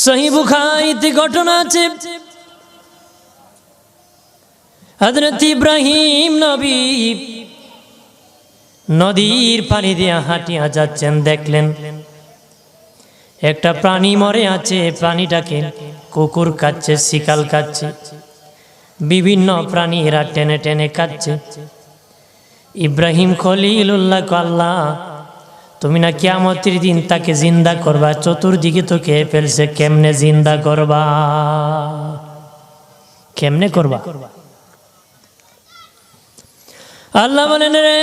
সহিহ বুখারীতে ঘটনা আছে, হযরত ইব্রাহিম নবী নদীর পানি দিয়ে হাঁটিয়া যাচ্ছেন, দেখলেন একটা প্রাণী মরে আছে। প্রাণীটাকে কুকুর খাচ্ছে, শিকাল খাচ্ছে, বিভিন্ন প্রাণী এরা টেনে টেনে খাচ্ছে। ইব্রাহিম খলিলুল্লাহ, আল্লাহ তুমি না কিয়ামতের দিন তাকে জিন্দা করবা, চতুর্দিকে তো খেয়ে ফেলছে, কেমনে জিন্দা করবা, কেমনে করবা? আল্লাহ বলেন, রে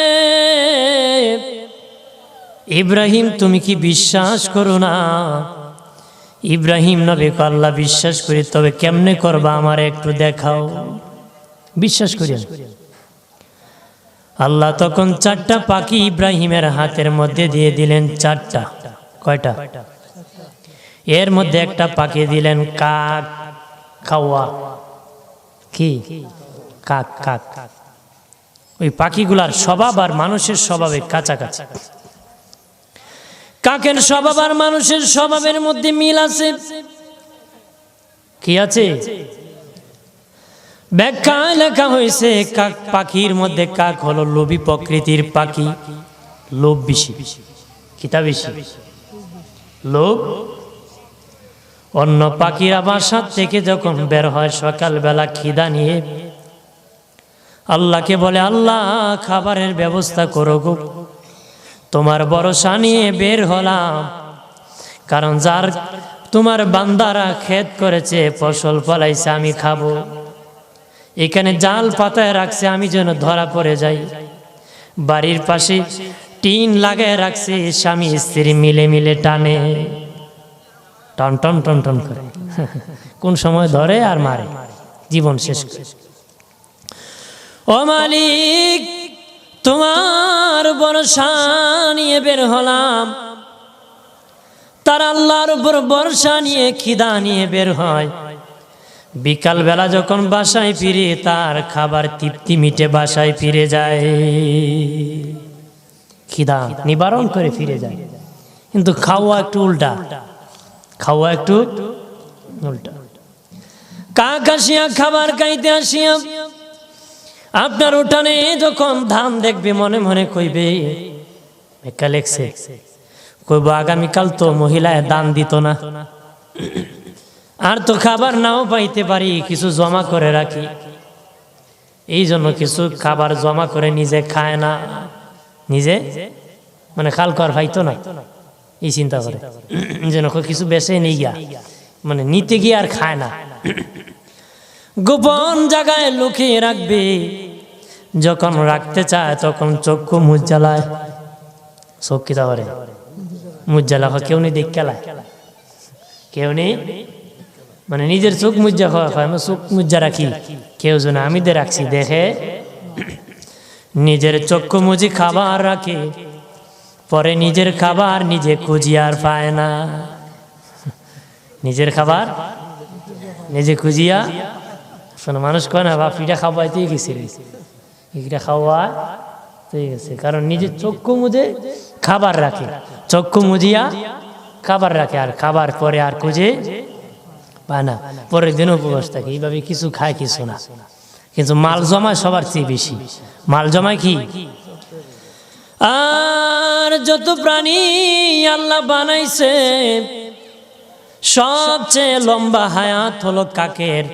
ইব্রাহিম তুমি কি বিশ্বাস করো না? ইব্রাহিম নবী কো আল্লাহ বিশ্বাস করি, তবে কেমনে করবা আমার একটু দেখাও, বিশ্বাস করি। আল্লাহ তখন 4টা পাখি ইব্রাহিমের হাতের মধ্যে দিয়ে দিলেন। 4টা, কয়টা? এর মধ্যে একটা পাখি দিলেন কাক, খাওয়া কি কাক, কাক। ওই পাখিগুলার স্বভাব আর মানুষের স্বভাবে কাছাকাছি। কাকের স্বভাব আর মানুষের স্বভাবের মধ্যে মিল আছে। কি আছে? ব্যাখ্যায় লেখা হয়েছে, কাক পাখির মধ্যে কাক হলো লোভী প্রকৃতির পাখি, লোভ বেশি। কিতা বেশি? লোভ। অন্য পাখিরা বাসা থেকে যখন বের হয় সকালবেলা খিদা নিয়ে, আল্লাহকে বলে, আল্লাহ খাবারের ব্যবস্থা করো গো, তোমার ভরসা নিয়ে বের হলাম। কারণ যার তোমার বান্দারা ক্ষেত করেছে, ফসল ফলাইছে, আমি খাবো, এখানে জাল পাতায় রাখছে, আমি যেন ধরা পড়ে যাই। বাড়ির পাশে টিন লাগায় রাখছে, স্বামী স্ত্রী মিলে মিলে টানে, টন টন টন টন করে, কোন সময় ধরে আর মারে, জীবন শেষ করে। ও মালিক, তোমার ভরসা নিয়ে বের হলাম। তার আল্লাহর উপর ভরসা নিয়ে খিদা নিয়ে বের হয়। বিকাল বেলা যখন বাসায় ফিরে, তার খাবার তৃপ্তি মিটে বাসায় ফিরে যায়, খিদা নিবারণ করে ফিরে যায়। কিন্তু খাওয়া একটু উল্টা, খাওয়া একটু উল্টা। কাক আসিয়া খাবার খাইতে আসিয়া আপনার উঠানে যখন ধান দেখবে, মনে মনে কইবে, একটা লেখছে, কইব আগামীকাল তো মহিলায় দান দিত না, আর তো খাবার নাও পাইতে পারি, কিছু জমা করে রাখি। এই জন্য কিছু খাবার জমা করে নিজে খায় না, নিজে মানে খাল কর পাইতো না, এই চিন্তা করে যেন কিছু বেছে নিয়ে গিয়া, মানে নিতে গিয়ে আর খায় না, গোপন জায়গায় লুকিয়ে রাখবে। যখন রাখতে চায় তখন চক্ষু মুখ জ্বালায়, চোখ কিতা করে মুখ জ্বালা, কেউ নেই দেখ খেলায়, কেউ নেই, মানে নিজের চোখ মুজ্জা খাওয়া খায়, আমি চোখ মুজ্জা রাখি, কেউ যেন আমি দে রাখছি দেখে, নিজের চক্ষু মুজি খাবার রাখে, পরে নিজের খাবার নিজে খুঁজিয়ে আর পায় না, নিজের খাবার নিজে খুঁজিয়া। শোনো, মানুষ কয় না বাপিটা খাওয়াইতেই গেছে, এটা খাওয়া ঠিক আছে, কারণ নিজের চক্ষু মুজে খাবার রাখে, চক্ষু মুজিয়া খাবার রাখে, আর খাবার পরে আর খুঁজে পায় না, পরের দিন উপবাস থাকে, এইভাবে কিছু খায় কিছু না। কিন্তু মাল জমায় সবার চেয়ে বেশি, মাল জমায় কি? আর যত প্রাণী আল্লাহ বানাইছে, সবচেয়ে লম্বা হায়াত হলো কাকের।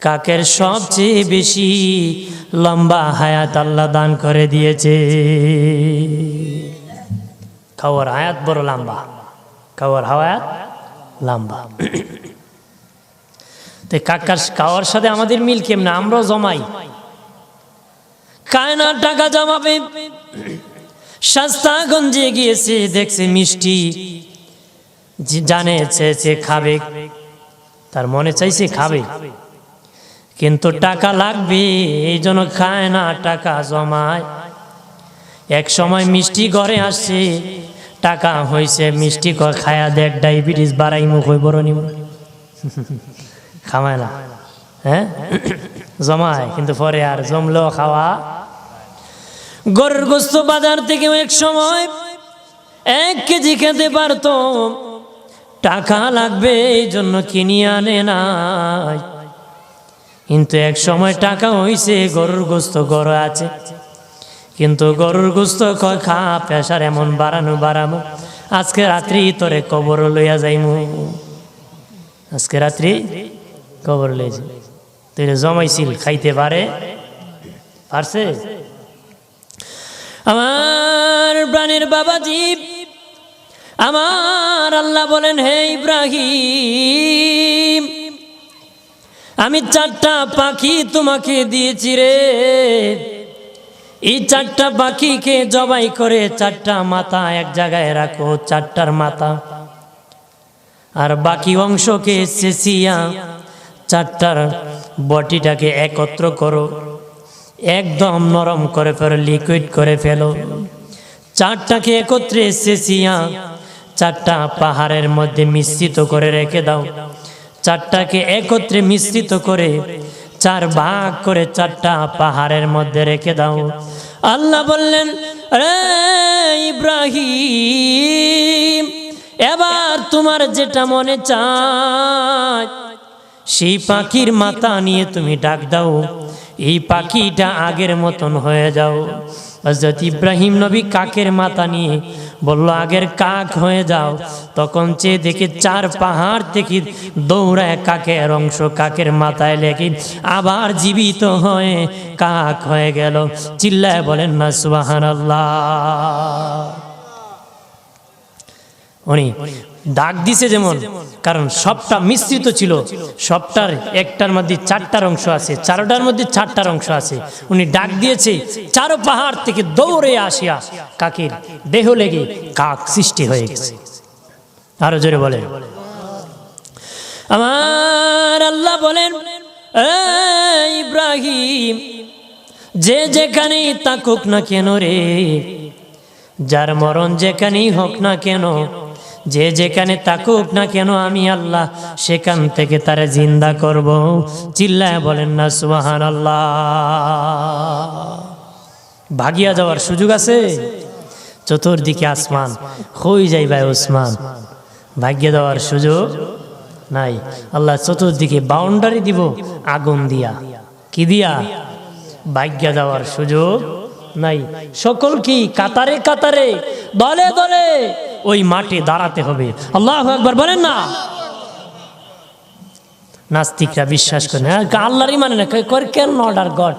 কাকের সবচেয়ে বেশি লম্বা হায়াত আল্লাহ দান করে দিয়েছে। খাওয়ার হায়াত বড় লম্বা, খাওয়ার হায়াত লম্বা। তো কাকার খাওয়ার সাথে আমাদের মিল কেমন? আমরাও জমাই, খায় না, টাকা জমাবে। শাস্তাগঞ্জে গিয়েছে, দেখছে মিষ্টি, জানে চেয়েছে খাবে, তার মনে চাইছে খাবে, কিন্তু টাকা লাগবে, এই জন্য খায় না, টাকা জমায়। এক সময় মিষ্টি ঘরে আসছে, টাকা হয়েছে, মিষ্টি খায়া দেখ, ডায়াবেটিস বাড়াই মুখ হয়ে বড় নিব, খাওয়ায় না, হ্যাঁ জমায়, কিন্তু পরে আর জমলেও খাওয়া। গরুর গোস্ত বাজার থেকে এক সময় 1 কেজি খেতে পারতো, টাকা লাগবে এই জন্য কিনে আনে নাই, কিন্তু এক সময় টাকা হইছে, গরুর গোস্ত গড় আছে, কিন্তু গরুর গোস্ত কয় খা, প্রেসার এমন বাড়ানো, আজকে রাত্রি তোরে কবর লইয়া যাইমু, আজকে রাত্রি কবর লইয়া যাই। তুই জমাইছিল, খাইতে পারছে? আমার প্রাণের বাবাজি, আমার আল্লাহ বলেন, হে ইব্রাহিম, আমি 4টা পাখি তোমাকে দিয়েছি রে, এই 4টা পাখিকে জবাই করে 4টা মাথা এক জায়গায় রাখো, 4টার মাথা, আর বাকি অংশকে চেঁচিয়া 4টার বটিটাকে একত্র করো, একদম নরম করে ফেলো, লিকুইড করে ফেলো, 4টাকে একত্রে চেঁচিয়া 4টা পাহাড়ের মধ্যে মিশ্রিত করে রেখে দাও, 4টাকে একত্রে মিশ্রিত করে 4 ভাগ করে 4টা পাহাড়ের মধ্যে রেখে দাও। আল্লাহ বললেন, রে ইব্রাহিম, এবার তোমার যেটা মনে চায় সেই পাখির মাথা নিয়ে তুমি ডাক দাও, এই পাখিটা আগের মতন হয়ে যাও। হযরত ইব্রাহিম নবী কাকের মাথা নিয়ে বলল, আগের কাক হয়ে যাও। তখন চেয়ে দেখে 4 পাহাড় থেকে দৌড়ায় কাকের অংশ কাকের মাথায় লেগে আবার জীবিত হয়ে কাক হয়ে গেল। চিল্লায় বলেন না সুবহানাল্লাহ। উনি ডাক দিছে যেমন, কারণ সবটা মিশ্রিত ছিল, সবটার একটার মধ্যে 4টার অংশ আছে, 4টার মধ্যে 4টার অংশ আছে। উনি ডাক দিয়েছে, 4 পাহাড় থেকে দৌড়ে আসিয়া কাকের দেহ লেগে কাক সৃষ্টি হয়ে গেছে। আরো জোরে বলেন। আমার আল্লাহ বলেন, ইব্রাহিম, যে যেখানেই থাকুক না কেন রে, যার মরণ যেখানেই হোক না কেন, যে যেখানে থাকুক না কেন, আমি আল্লাহ সেখান থেকে তারে জিন্দা করব। চিল্লায় বলেন না সুবহানাল্লাহ। ভাগিয়া যাওয়ার সুযোগ আছে? চতুর্দিকে আসমান, হই যাইবা ওসমান, ভাগিয়া যাওয়ার সুযোগ নাই। আল্লাহ চতুর্দিকে বাউন্ডারি দিব আগুন দিয়া, কি দিয়া? ভাগিয়া যাওয়ার সুযোগ নাই। সকল কি কাতারে কাতারে, দলে দলে ওই মাঠে দাঁড়াতে হবে। আল্লাহু আকবার বলেন না। নাস্তিকরা বিশ্বাস করে না, আল্লাহরই মানে না, কেন অর্ডার গড,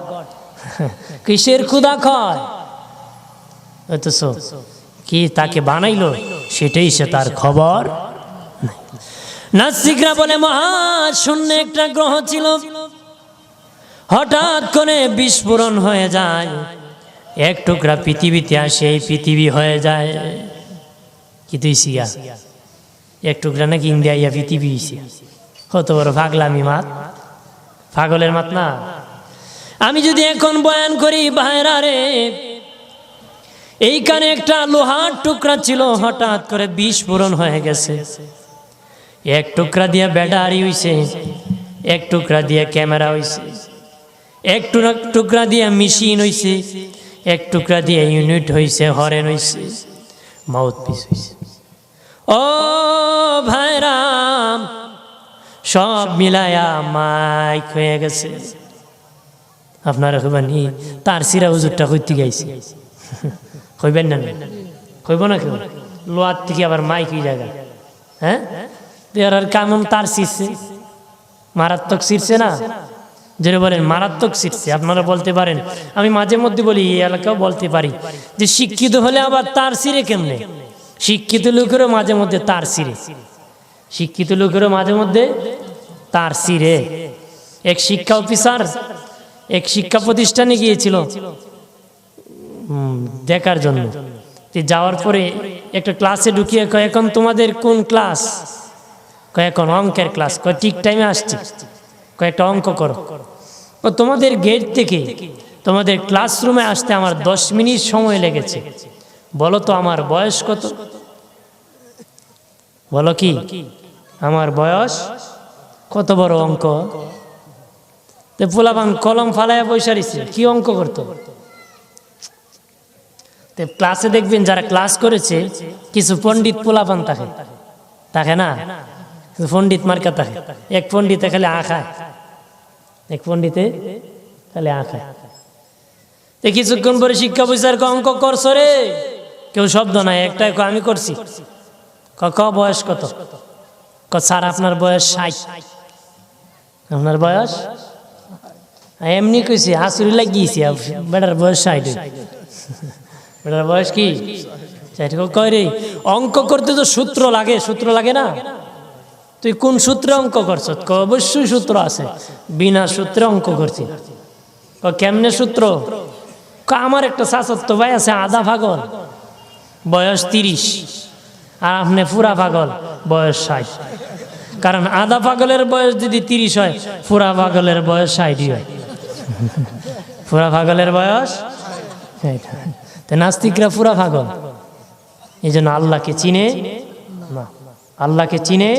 কিসের খুদা খায়, অথচ কি তাকে বানাইলো সেটাই সে তার খবর। নাস্তিকরা বলে মহাশূন্য একটা গ্রহ ছিল, হঠাৎ করে বিস্ফোরণ হয়ে যায়, এক টুকরা পৃথিবীতে আসে, এই পৃথিবী হয়ে যায়। কি তুই সিয়া এক টুকরা নাকি ইন্ডিয়া ইয়া পৃথিবী হইছে, কত বড় পাগলামি মাত, পাগলের মাত না। আমি যদি এখন বয়ান করি, ভাইরা রে, এইখানে একটা লোহার টুকরা ছিল, হঠাৎ করে বিস্ফোরণ হয়ে গেছে। এক টুকরা দিয়ে ব্যাটারি হইছে, এক টুকরা দিয়ে ক্যামেরা হইছে, এক টুকরা দিয়ে মেশিন হইছে, এক টুকরা দিয়ে ইউনিট হইছে, হরেন হইছে, মাউথপিস হইছে। ও ভাইরাম, সব মিলায়া মাইক হয়ে গেছে। আপনারা কইবেন তার সিরা হুজুরটা কইতে গাইছে, কইবেন না? কইব না কেউ? লোয়ার থেকে আবার মাইক হয়ে জায়গা, হ্যাঁ, আর কেমন তার ছিঁড়ছে, মারাত্মক ছিঁড়ছে না? যেটা বলেন মারাত্মক ছিঁড়ছে। আপনারা বলতে পারেন, আমি মাঝে মধ্যে বলি, এই এলাকাও বলতে পারি যে শিক্ষিত হলে আবার তার ছিঁড়ে কেমনে? শিক্ষিত লোকেরও মাঝে মধ্যে তার ছিঁড়ে, শিক্ষিত লোকেরও মাঝে মধ্যে তার ছিঁড়ে। এক শিক্ষা অফিসার এক শিক্ষা প্রতিষ্ঠানে গিয়েছিল দেখার জন্য। যাওয়ার পরে একটা ক্লাসে ঢুকিয়ে কয়, এখন তোমাদের কোন ক্লাস? কয় এখন অঙ্কের ক্লাস। কয় ঠিক টাইমে আসছি, কয়েকটা অঙ্ক করো। তোমাদের গেট থেকে তোমাদের ক্লাসরুমে আসতে আমার 10 মিনিট সময় লেগেছে। বলো তো আমার বয়স কত? বলো কি আমার বয়স কত? বড় অঙ্ক। পোলাপান কলম ফালাইয়া পয়সা দিচ্ছে, কি অঙ্ক করতো? ক্লাসে দেখবেন যারা ক্লাস করেছে কিছু পণ্ডিত পোলাপান থাকে, থাকে না, পণ্ডিত মার্কা থাকে। এক পণ্ডিতে খালি খায়, এক পণ্ডিতে খালি খায়। কিছুক্ষণ পরে শিক্ষা বুঝার অঙ্ক করছো রে, কেউ শব্দ নাই, একটা আমি করছি। বয়স কত? স্যার আপনার বয়স 60। আপনার বয়স? এমনি কইছি, হাসুরি লাগিয়েছি, বেটার বয়স 60। বেটার বয়স কি? কয় রে, অঙ্ক করতে তো সূত্র লাগে, সূত্র লাগে না? তুই কোন সূত্রে অঙ্ক করছ? অবশ্যই সূত্র আছে, বিনা সূত্রে অঙ্ক করছি। কেমনে সূত্র? আমার একটা চাচাতো ভাই আছে, আধা পাগল, বয়স 30, আর আপনি পুরা পাগল, বয়স 60। কারণ আধা পাগলের বয়স যদি 30 হয়, পুরা পাগলের বয়স 60 হয়। পুরা পাগলের বয়স, নাস্তিকরা পুরা পাগল। এই জন্য আল্লাহকে চিনে না, আল্লাহকে চিনে।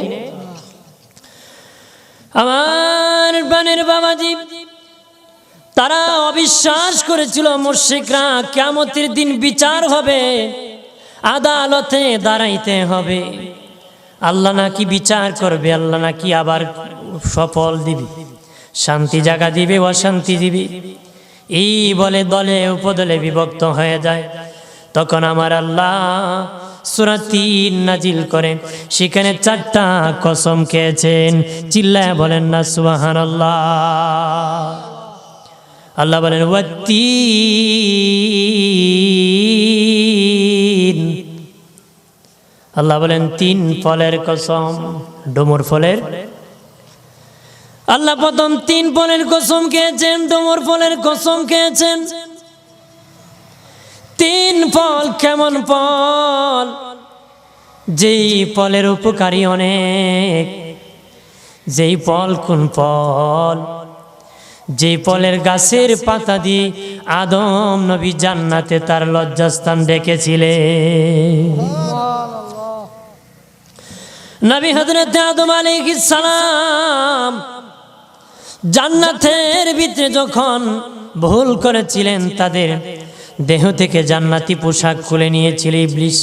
আমার প্রাণের বাবাজি, তারা অবিশ্বাস করেছিল মুশরিকরা কিয়ামতের দিন বিচার হবে, আদালতে দাঁড়াইতে হবে, আল্লাহ নাকি বিচার করবে, আল্লাহ নাকি আবার সফল দিবে, শান্তি জায়গা দিবে, অশান্তি দিবে। এই বলে দলে উপদলে বিভক্ত হয়ে যায়। তখন আমার আল্লাহ সূরা ৩ নাজিল করেন, সেখানে 4টা কসম খেয়েছেন। চিল্লায় বলেন না সুবহানাল্লাহ। আল্লাহ বলেন ওয়াত্তিন, আল্লাহ বলেন 3 ফলের কসম, ডুমুর ফলের। আল্লাহ প্রথম 3 ফলের কসম খেয়েছেন, ডুমুর ফলের কসম খেয়েছেন। 3 ফল কেমন ফল? যেই ফলের উপকারী অনেক। যেই ফল কোন ফল? যেই ফলের গাছের পাতা দিয়ে আদম নবী জান্নাতে তার লজ্জাস্থান ডেকেছিলেন। নবী হযরত আদম আলাইহিস সালাম জান্নাতের ভিতরে যখন ভুল করেছিলেন, তাদের দেহ থেকে জান্নাতি পোশাক খুলে নিয়েছিল ইবলিস।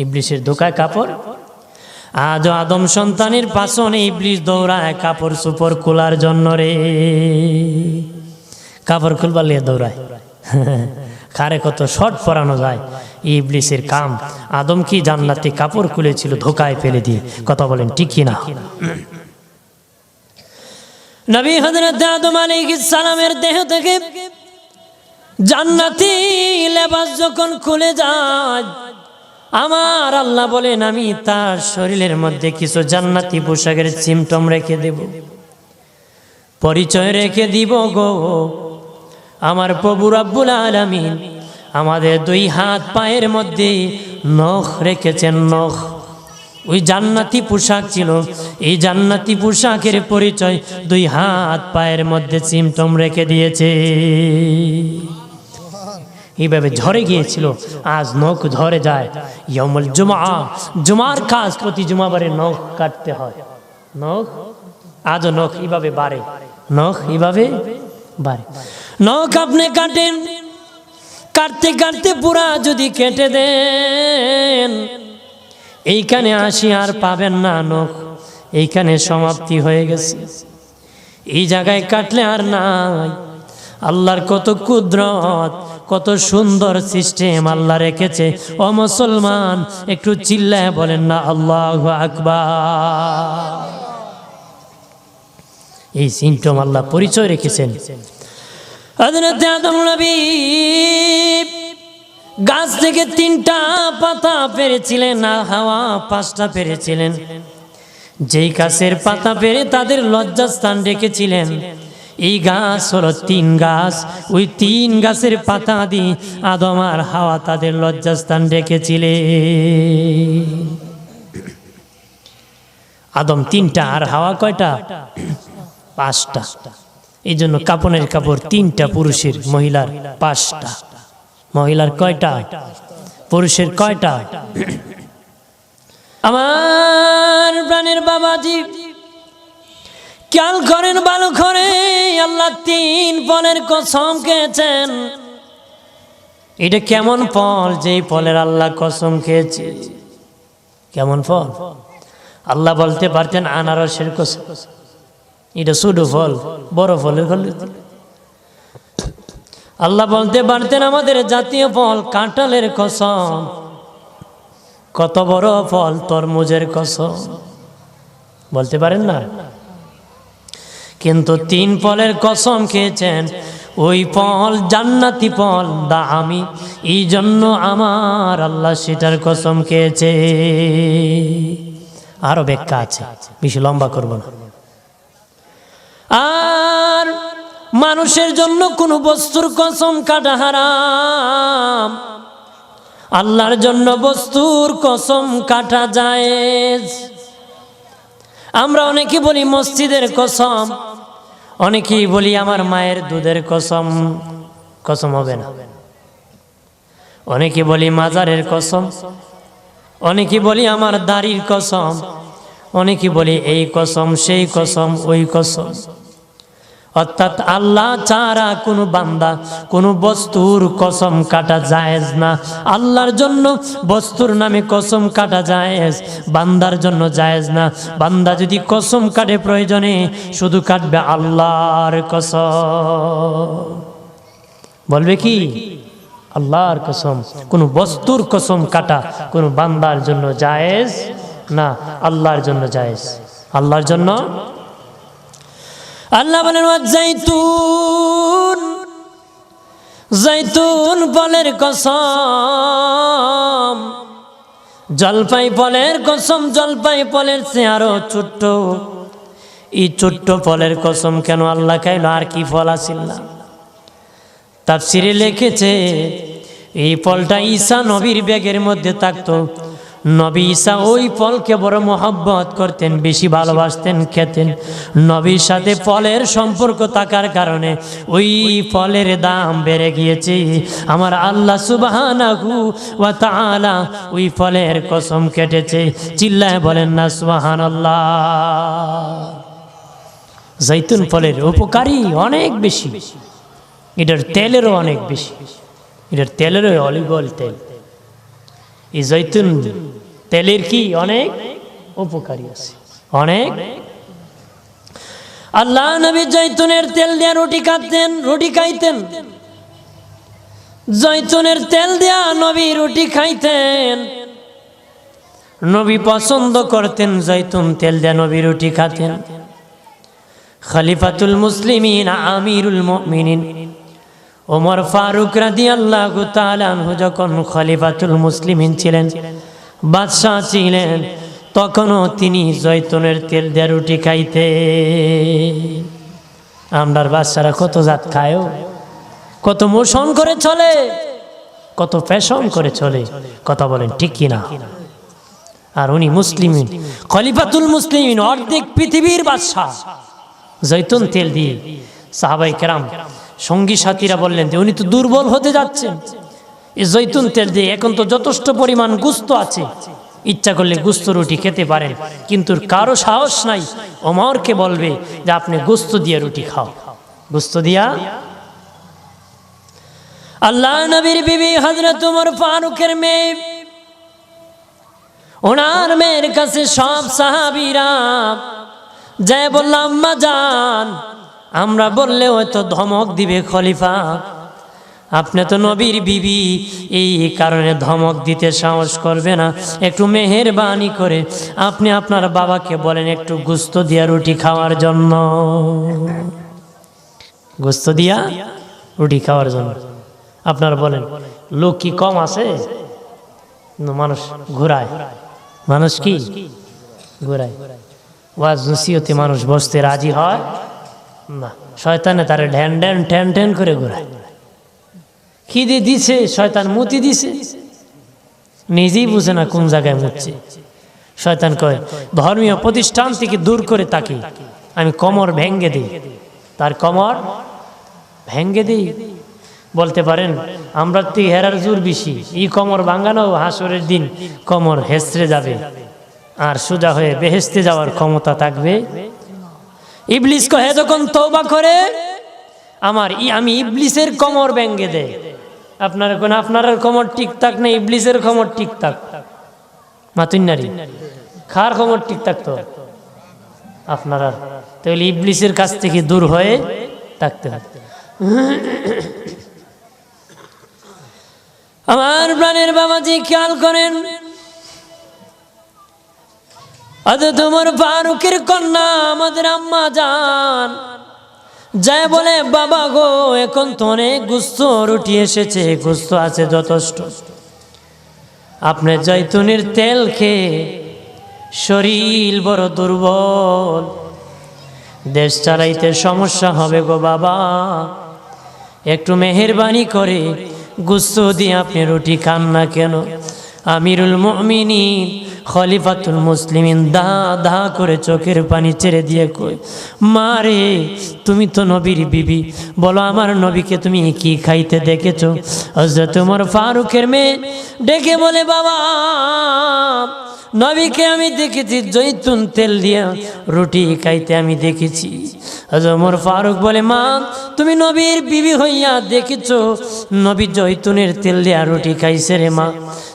ইবলিসের ধোঁকায় কাপড়। আজ আদম সন্তানের পাছনে ইবলিস দৌড়ায় কাপড় সুপড় খোলার জন্য রে। কাপড় খুলবার লিয়ে দৌড়ায়। কারে কত শর্ট পরানো যায়, ইবলিসের কাম। আদম কি জান্নাতে কাপড় খুলেছিল ধোঁকায় ফেলে দিয়ে। কথা বলেন ঠিক কি না? নবী হযরত আদম আলাইহিস সালামের দেহ থেকে জান্নাতি লেবাস যখন খুলে যায়, আমার আল্লাহ বলেন আমি তার শরীরের মধ্যে কিছু জান্নাতি পোশাকের সিমটম রেখে দেব, পরিচয় রেখে দিব গো। আমার প্রভু রব্বুল আলামিন আমাদের 2 হাত পায়ের মধ্যে নখ রেখেছেন, নখ। ওই জান্নাতি পোশাক ছিল, এই জান্নাতি পোশাকের পরিচয় 2 হাত পায়ের মধ্যে সিমটম রেখে দিয়েছে। এইভাবে ঝরে গিয়েছিল, আজ নখ ঝরে যায়। ইয়াউমুল জুমআ, জুমার কাজ প্রতি জুমাবারে নখ কাটতে হয়। নখ আজও নখ এইভাবে বাড়ে, নখ এইভাবে বাড়ে। নখ আপনি কাটেন, কাটতে কাটতে পুরা যদি কেটে দেন, এইখানে আসি আর পাবেন না নখ, এইখানে সমাপ্তি হয়ে গেছে। এই জায়গায় কাটলে আর নাই। আল্লাহর কত কুদরত, কত সুন্দর সিস্টেম আল্লাহ রেখেছে। ও মুসলমান, একটু চিল্লায় বলেন না আল্লাহু আকবার। এই সিমটম আল্লাহ পরিচয় রেখেছেন। হযরত আদম নবী গাছ থেকে 3টা পাতা পেরেছিলেন, আর হাওয়া 5টা পেরেছিলেন। যেই গাছের পাতা পেরে তাদের লজ্জাস্থান রেখেছিলেন, এই গাছ হলো 3 গাছ। ওই 3 গাছের পাতা দিয়ে আদম আর হাওয়া তাদের লজ্জাস্থান রেখেছিলেন। আদম 3টা আর হাওয়া কয়টা? 5টা। এই জন্য কাপনের কাপড় 3টা, পুরুষের মহিলার 5টা। মহিলার কয়টা? পুরুষের কয়টা? আমার প্রাণের বাবাজি, খেয়াল করেন ভালো করে। আল্লাহ 3 ফলের কসম খেয়েছেন। এটা কেমন ফল? যেই ফলের আল্লাহ কসম খেয়েছে। কেমন ফল? আল্লাহ বলতে পারতেন আনারসের কসম, এটা ছোট ফল, বড় ফলের ফল। আল্লাহ বলতে পারতেন আমাদের জাতীয় ফল কাঁঠালের কসম, কত বড় ফল তরমুজের কসম, বলতে পারেন না। কিন্তু 3 ফলের কসম খেয়েছেন, ওই ফল জান্নাতি ফল দামি, এই জন্য আমার আল্লাহ সেটার কসম খেয়েছে। আরো ব্যাখ্যা আছে, বেশি লম্বা করব না। আর মানুষের জন্য কোনো বস্তুর কসম কাটা হারাম, আল্লাহর জন্য বস্তুর কসম কাটা জায়েজ। আমরা অনেকে বলি মসজিদের কসম, অনেকেই বলি আমার মায়ের দুধের কসম, কসম হবে না। অনেকে বলি মাজারের কসম, অনেকে বলি আমার দাড়ির কসম, অনেকে বলি এই কসম সেই কসম ওই কসম। অর্থাৎ আল্লাহ ছাড়া কোনো বান্দা কোনো বস্তুর কসম কাটা জায়েজ না। আল্লাহর জন্য বস্তুর নামে কসম কাটা জায়েজ, বান্দার জন্য জায়েজ না। বান্দা যদি কসম কাটে প্রয়োজনে শুধু কাটবে আল্লাহর কসম, বলবে কি আল্লাহর কসম। কোনো বস্তুর কসম কাটা কোনো বান্দার জন্য জায়েজ না, আল্লাহর জন্য জায়েজ। আল্লাহর জন্য আল্লাহ বলেন জাইতুন, জাইতুন ফলের কসম, জলপাই ফলের কসম, জলপাই ফলের চেয়ে আরো ছোট্ট। এই ছোট্ট ফলের কসম কেন আল্লাহ খাইল? আর কি ফল আছিল না? তাফসিরে লিখেছে এই ফলটা ঈসা নবীর ব্যাগের মধ্যে থাকতো। নবী ঈসা ওই ফলকে বড় মহব্বত করতেন, বেশি ভালোবাসতেন, খেতেন। নবীর সাথে ফলের সম্পর্ক থাকার কারণে ওই ফলের দাম বেড়ে গিয়েছে। আমার আল্লাহ সুবহানাহু ওয়া তাআলা ওই ফলের কসম কেটেছে। চিল্লায় বলেন না সুবহানাল্লাহ। জৈতুন ফলের উপকারী অনেক বেশি, এটার তেলেরও অনেক বেশি, এটার তেলেরও অলিভ অয়েল তেল। এই জৈতুন তেলের কি অনেক উপকারী আছে, অনেক। আল্লাহ নবী জৈতুনের তেল দিয়ে রুটি খাতেন, রুটি খাইতেন। জৈতুনের তেল দিয়া নবী রুটি খাইতেন। নবী পছন্দ করতেন জৈতুন তেল দিয়ে নবী রুটি খাতেন। খলিফাতুল মুসলিমিন আমিরুল মুমিনিন ওমর ফারুক রাদিয়াল্লাহু তাআলা আনহু যখন খলিফাতুল মুসলিমিন ছিলেন, বাদশাহ ছিলেন, তখনও তিনি জৈতুনের তেল দিয়ে রুটি খাইতেন। আমরার বাচ্চারা কত জাত খায়, কত মোশন করে চলে, কত ফ্যাশন করে চলে, কথা বলেন ঠিক কিনা? আর উনি মুসলিমিন, খলিফাতুল মুসলিমিন, অর্ধেক পৃথিবীর বাদশাহ, জৈতুন তেল দিয়ে। সাহাবায়ে কেরাম সঙ্গী সাথীরা বললেন যে উনি তো দুর্বল হতে যাচ্ছেন, এই জৈতুন তেল দিয়ে এখন তো যথেষ্ট পরিমাণ গোশত আছে, ইচ্ছা করলে গোশত রুটি খেতে পারেন। কিন্তু কারো সাহস নাই ওমরকে বলবে যে আপনি গোশত দিয়ে রুটি খাও, গোশত দিয়া। আল্লাহ নবীর বিবি হযরত ওমর ফারুকের মেয়ে, ওনার মেয়ের কাছে সব সাহাবীরা যায় বলল, আম্মা জান, আমরা বললে হয়তো ধমক দিবে খলিফা, আপনি তো নবীর বিবি, এই কারণে ধমক দিতে সাহস করবে না। একটু মেহেরবানি করে আপনি আপনার বাবাকে বলেন একটু গোশত দিয়া রুটি খাওয়ার জন্য, গোশত দিয়া রুটি খাওয়ার জন্য। আপনারা বলেন লোক কি কম আছে? মানুষ ঘুরায়, মানুষ কি ঘুরায়। ওয়াজ নসিহতে মানুষ বসতে রাজি হয় না, শয়তানে তারে ঢ্যান ঢ্যান ঠ্যান ঠ্যান করে ঘুরায়। খিদে দিছে, শয়তান মুতি দিছে, নিজেই বুঝে না কোন জায়গায় মুতছে। শয়তান কয় ধর্মীয় প্রতিষ্ঠান থেকে দূর করে তাকে আমি কোমর ভেঙ্গে দিই, তার কোমর ভেঙ্গে দিই। বলতে পারেন আমরা তো হেরার জোর বেশি, এই কোমর ভাঙানো হাসরের দিন কোমর হেসড়ে যাবে, আর সোজা হয়ে বেহেশতে যাওয়ার ক্ষমতা থাকবে। ইবলিস কহে যখন তওবা করে আমি ইবলিসের কোমর ভেঙ্গে দেয়। আপনার কোন আপনার কোমর ঠিক থাক না, ইবলিসের কোমর ঠিক থাক, মাতুন্নারি খাওয়ার খবর ঠিক থাকতো আপনারা, তাহলে ইবলিসের কাছ থেকে দূর হয়ে থাকতে হবে। আমার প্রাণের বাবাজি খেয়াল করেন, আজ তোমার ফারুকের কন্যা আমাদের আম্মা জান যায় বলে, বাবা গো এখন তো অনেক গোস্ত রুটি এসেছে, গোস্ত আছে যথেষ্ট, আপনি জৈতুনের তেল খেয়ে শরীর বড় দুর্বল, দেশ চালাইতে সমস্যা হবে গো বাবা, একটু মেহেরবানি করে গোস্ত দিয়ে আপনি রুটি খান না কেন? আমিরুল মুমিনিন খলিফাতুল মুসলিমিন দা দা করে চোখের পানি ছেড়ে দিয়ে কই, মা রে তুমি তো নবীর বিবি, বলো আমার নবীকে তুমি কি খাইতে দেখেছো? হযরত ওমর ফারুকের মেয়ে ডেকে বলে, বাবা নবীকে আমি দেখেছি জৈতুন তেল দিয়ে রুটি খাইতে আমি দেখেছি। হযরত ওমর ফারুক বলে, মা তুমি নবীর বিবি হইয়া দেখেছো নবী জৈতুনের তেল দিয়া রুটি খাইছে রে মা,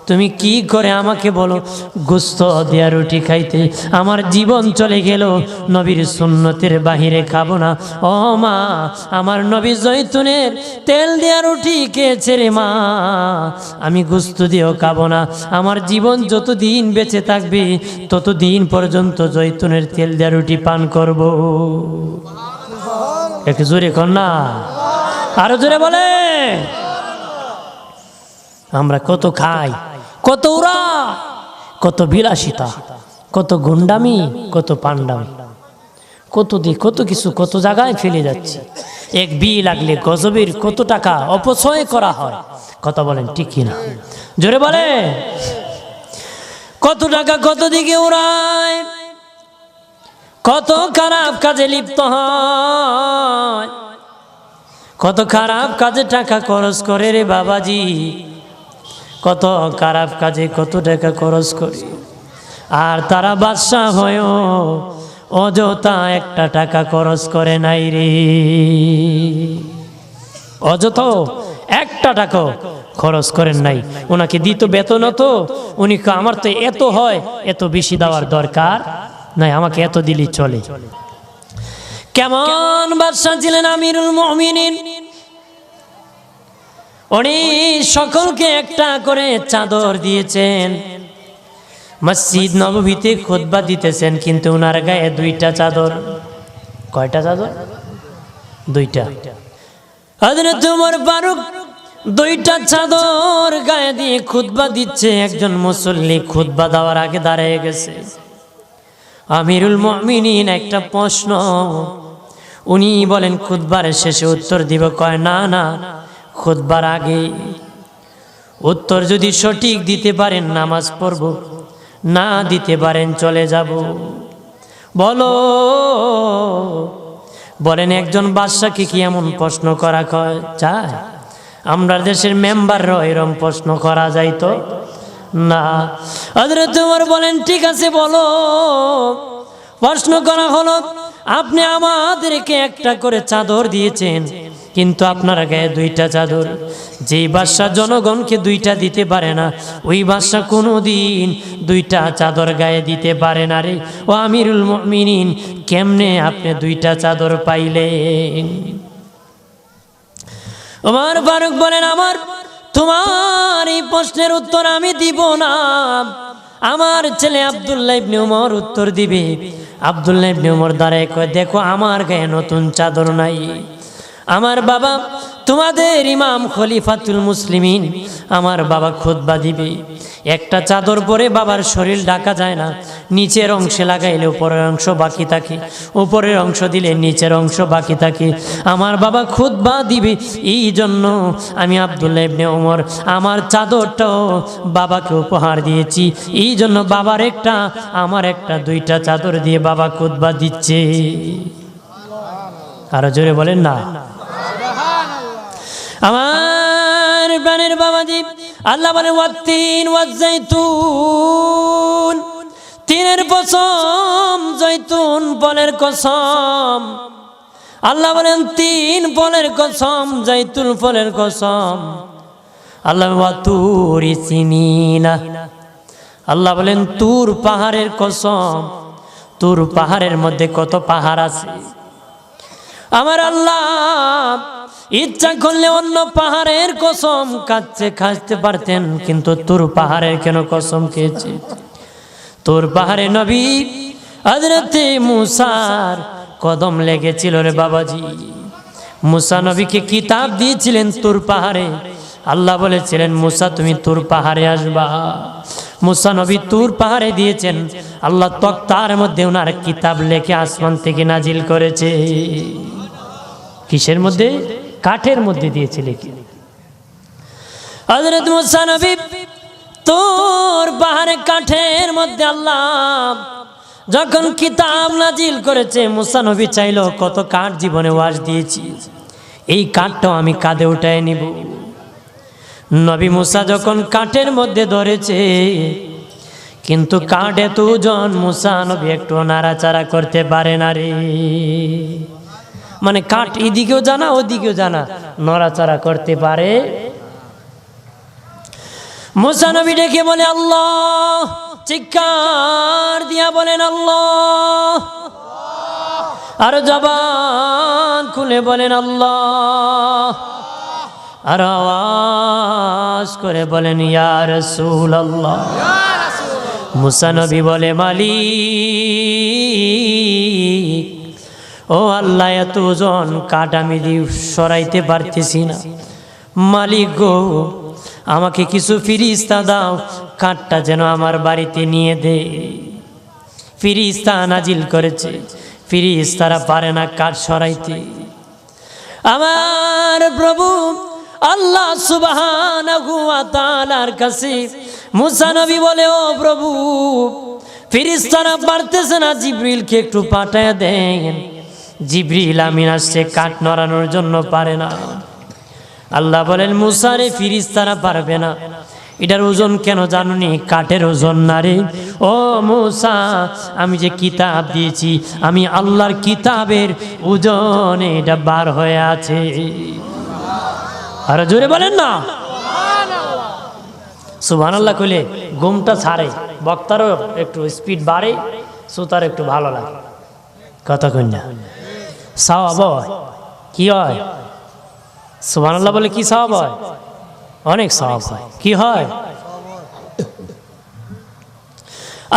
তুমি কি করে আমাকে বলো গোস্ত দিয়া রুটি খাইতে? আমার জীবন চলে গেল, নবীর সুন্নতের বাহিরে খাবো না। ও মা আমার নবী জৈতুনের তেল দিয়া রুটি খেয়েছে রে মা, আমি গোস্ত দিয়েও খাবো না, আমার জীবন যতদিন বেঁচে থাকবে ততদিন পর্যন্ত জৈতুনের তেল দিয়া রুটি পান করব। একটু জোরে কর না, আরো জোরে বলে। আমরা কত খাই, কত উড়া, কত বিলাসিতা, কত গুন্ডামি, কত পান্ডামি, কত দিক কত কিছু কত জায়গায় ফেলে যাচ্ছে। এক বি লাগলে গজবের কত টাকা অপচয় করা হয়, কথা বলেন ঠিক কিনা? জোরে বলে। কত টাকা কত দিকে উড়ায়, কত খারাপ কাজে লিপ্ত হয়, কত খারাপ কাজে টাকা খরচ করে রে বাবাজি, কত খারাপ কাজে কত টাকা খরচ করে, আর তারা বাদশাহ হয়েও অযথা একটা টাকা খরচ করে নাই রে, অযথা একটা টাকা খরচ করেন নাই। ওনাকে দিত বেতন তো, উনি আমার তো এত হয়, এত বেশি দেওয়ার দরকার নাই, আমাকে এত দিলেই চলে। কেমন বাদশাহ ছিলেন আমিরুল মুমিনিন, উনি সকলকে একটা করে চাদর দিয়েছেন, মসজিদ নববীতে খুতবা দিতেছেন, কিন্তু ওনার গায়ে দুইটা চাদর। কয়টা চাদর? দুইটা। হযরত ওমর ফারুক দুইটা চাদর গায়ে দিয়ে খুতবা দিচ্ছে, একজন মুসল্লি খুতবা দেওয়ার আগে দাঁড়িয়ে গেছে। আমিরুল মুমিনিন একটা প্রশ্ন, উনি বলেন খুতবার শেষে উত্তর দিব, কয় না না খুতবার আগে। উত্তর যদি সঠিক দিতে পারেন নামাজ পড়ব, না দিতে পারেন চলে যাব। বলো, বলেন একজন বাদশাকে কি এমন প্রশ্ন করা চায়? আমরা দেশের মেম্বাররা এরকম প্রশ্ন করা যাইতো না। হযরত ওমর বলেন ঠিক আছে বলো। প্রশ্ন করা হলো, আপনি আমাদেরকে একটা করে চাদর দিয়েছেন, কিন্তু আপনার গায়ে দুইটা চাদর। যেই বাদশা জনগণকে দুইটা দিতে পারে না, ওই বাদশা কোনোদিন দুইটা চাদর গায়ে দিতে পারে না রে। ও আমিরুল মুমিনিন, কেমনে আপনি দুইটা চাদর পাইলেন? ওমর ফারুক বলেন, তোমার এই প্রশ্নের উত্তর আমি দিব না, আমার ছেলে আব্দুল্লাহ ইবনে ওমর উত্তর দিবে। আব্দুল্লাহ ইবনে ওমর দাঁড়ায় কয়, দেখো আমার গায়ে নতুন চাদর নাই, আমার বাবা তোমাদের ইমাম খলিফাতুল মুসলিমিন, আমার বাবা খুতবা দিবে, একটা চাদর পরে বাবার শরীর ঢাকা যায় না, নিচের অংশে লাগাইলে উপরের অংশ বাকি থাকে, উপরের অংশ দিলে নিচের অংশ বাকি থাকে। আমার বাবা খুতবা দিবে, এই জন্য আমি আব্দুল্লাহ ইবনে ওমর আমার চাদরটাও বাবাকে উপহার দিয়েছি, এই জন্য বাবার একটা আমার একটা দুইটা চাদর দিয়ে বাবা খুতবা দিচ্ছে। আরো জোরে বলেন না। আমার প্রাণের বাবাজি, আল্লাহ বলে ওয়াত্তিন ওয়াজ্জাইতুন, তিনের কসম, জৈতুন ফলের কসম। আল্লাহ বলেন তিন ফলের কসম, জৈতুন ফলের কসম। আল্লাহ ওয়াতুরি সিনিনা, আল্লাহ বলেন তুর পাহাড়ের কসম, তুর পাহাড়ের মধ্যে কত পাহাড় আছে। আমার আল্লাহ ইচ্ছা করলে অন্য পাহাড়ের কসম খাইতে পারতেন, কিন্তু তুর পাহাড়ের কেন কসম খেয়েছে? তুর পাহাড়ে নবী হযরতে মুসার কদম লেগেছিল রে বাবাজি। মুসা নবীকে কিতাব দিয়েছিলেন তুর পাহাড়ে। আল্লাহ বলেছিলেন মুসা তুমি তুর পাহাড়ে আসবা। মুসা নবী তুর পাহাড়ে দিয়েছেন, আল্লাহ তক্তার মধ্যে ওনার কিতাব লেখে আসমান থেকে নাজিল করেছে। কিসের মধ্যে? কাঠের মধ্যে দিয়েছে লিখে। হযরত মুসা নবী তুর পাহাড়ে কাঠের মধ্যে আল্লাহ যখন কিতাব নাজিল করেছে, মুসা নবী চাইলো কত কাঠ জীবনে ওয়াজ দিয়েছি, এই কাঠটাও আমি কাঁধে উঠায় নিব। নবী মুসা যখন কাঠের মধ্যে ধরেছে, কিন্তু কাঠ এত ওজন, মুসা নবী একটু নাড়াচাড়া করতে পারে না রে। মানে কাঠ এদিকেও জানা ওদিকেও জানা, নড়াচড়া করতে পারে। মুসা নবী ডেকে বলে আল্লাহ, চিৎকার দিয়া বলেন আল্লাহ, আর জবান খুলে বলেন আল্লাহ, আর আওয়াজ করে বলেন ইয়া রাসূলুল্লাহ। মুসা নবী বলে মালিক, ও আল্লাহ এত ওজন কাঠ আমি সরাইতে পারতেছি না, মালিক গো আমাকে কিছু ফিরিস্তা দাও, কাঠটা যেন আমার বাড়িতে নিয়ে দে। ফিরিস্তা নাজিল করেছে, ফিরিস্তারা পারে না কাঠ সরাইতে। আমার প্রভু আল্লাহ সুবহানাহু ওয়া তাআলার কাছে মুসা নবী বলে ও প্রভু, ফিরিস্তারা পারতেছে না, জিবরিলকে একটু পাঠায় দেন। জিবরিল আমিন আসছে, কাঠ নড়ানোর জন্য পারে না। আল্লাহ বলেন মুসা রে, ফিরিস্তারা পারবে না, এটার ওজন কেন জানুনি? কাঠের ওজন না রে ও মুসা, আমি যে কিতাব দিয়েছি, আমি আল্লাহর কিতাবের ওজনে এটা বার হয়ে আছে। আর জোরে বলেন না সুবহানাল্লাহ কইলে ঘুমটা ছাড়ে, বক্তারও একটু স্পিড বাড়ে, শ্রোতার একটু ভালো লাগে। কথা কই না? সওয়াব হয়। কি হয়? সুবহানাল্লাহ বলে কি সওয়াব হয়? অনেক সওয়াব হয়। কি হয়?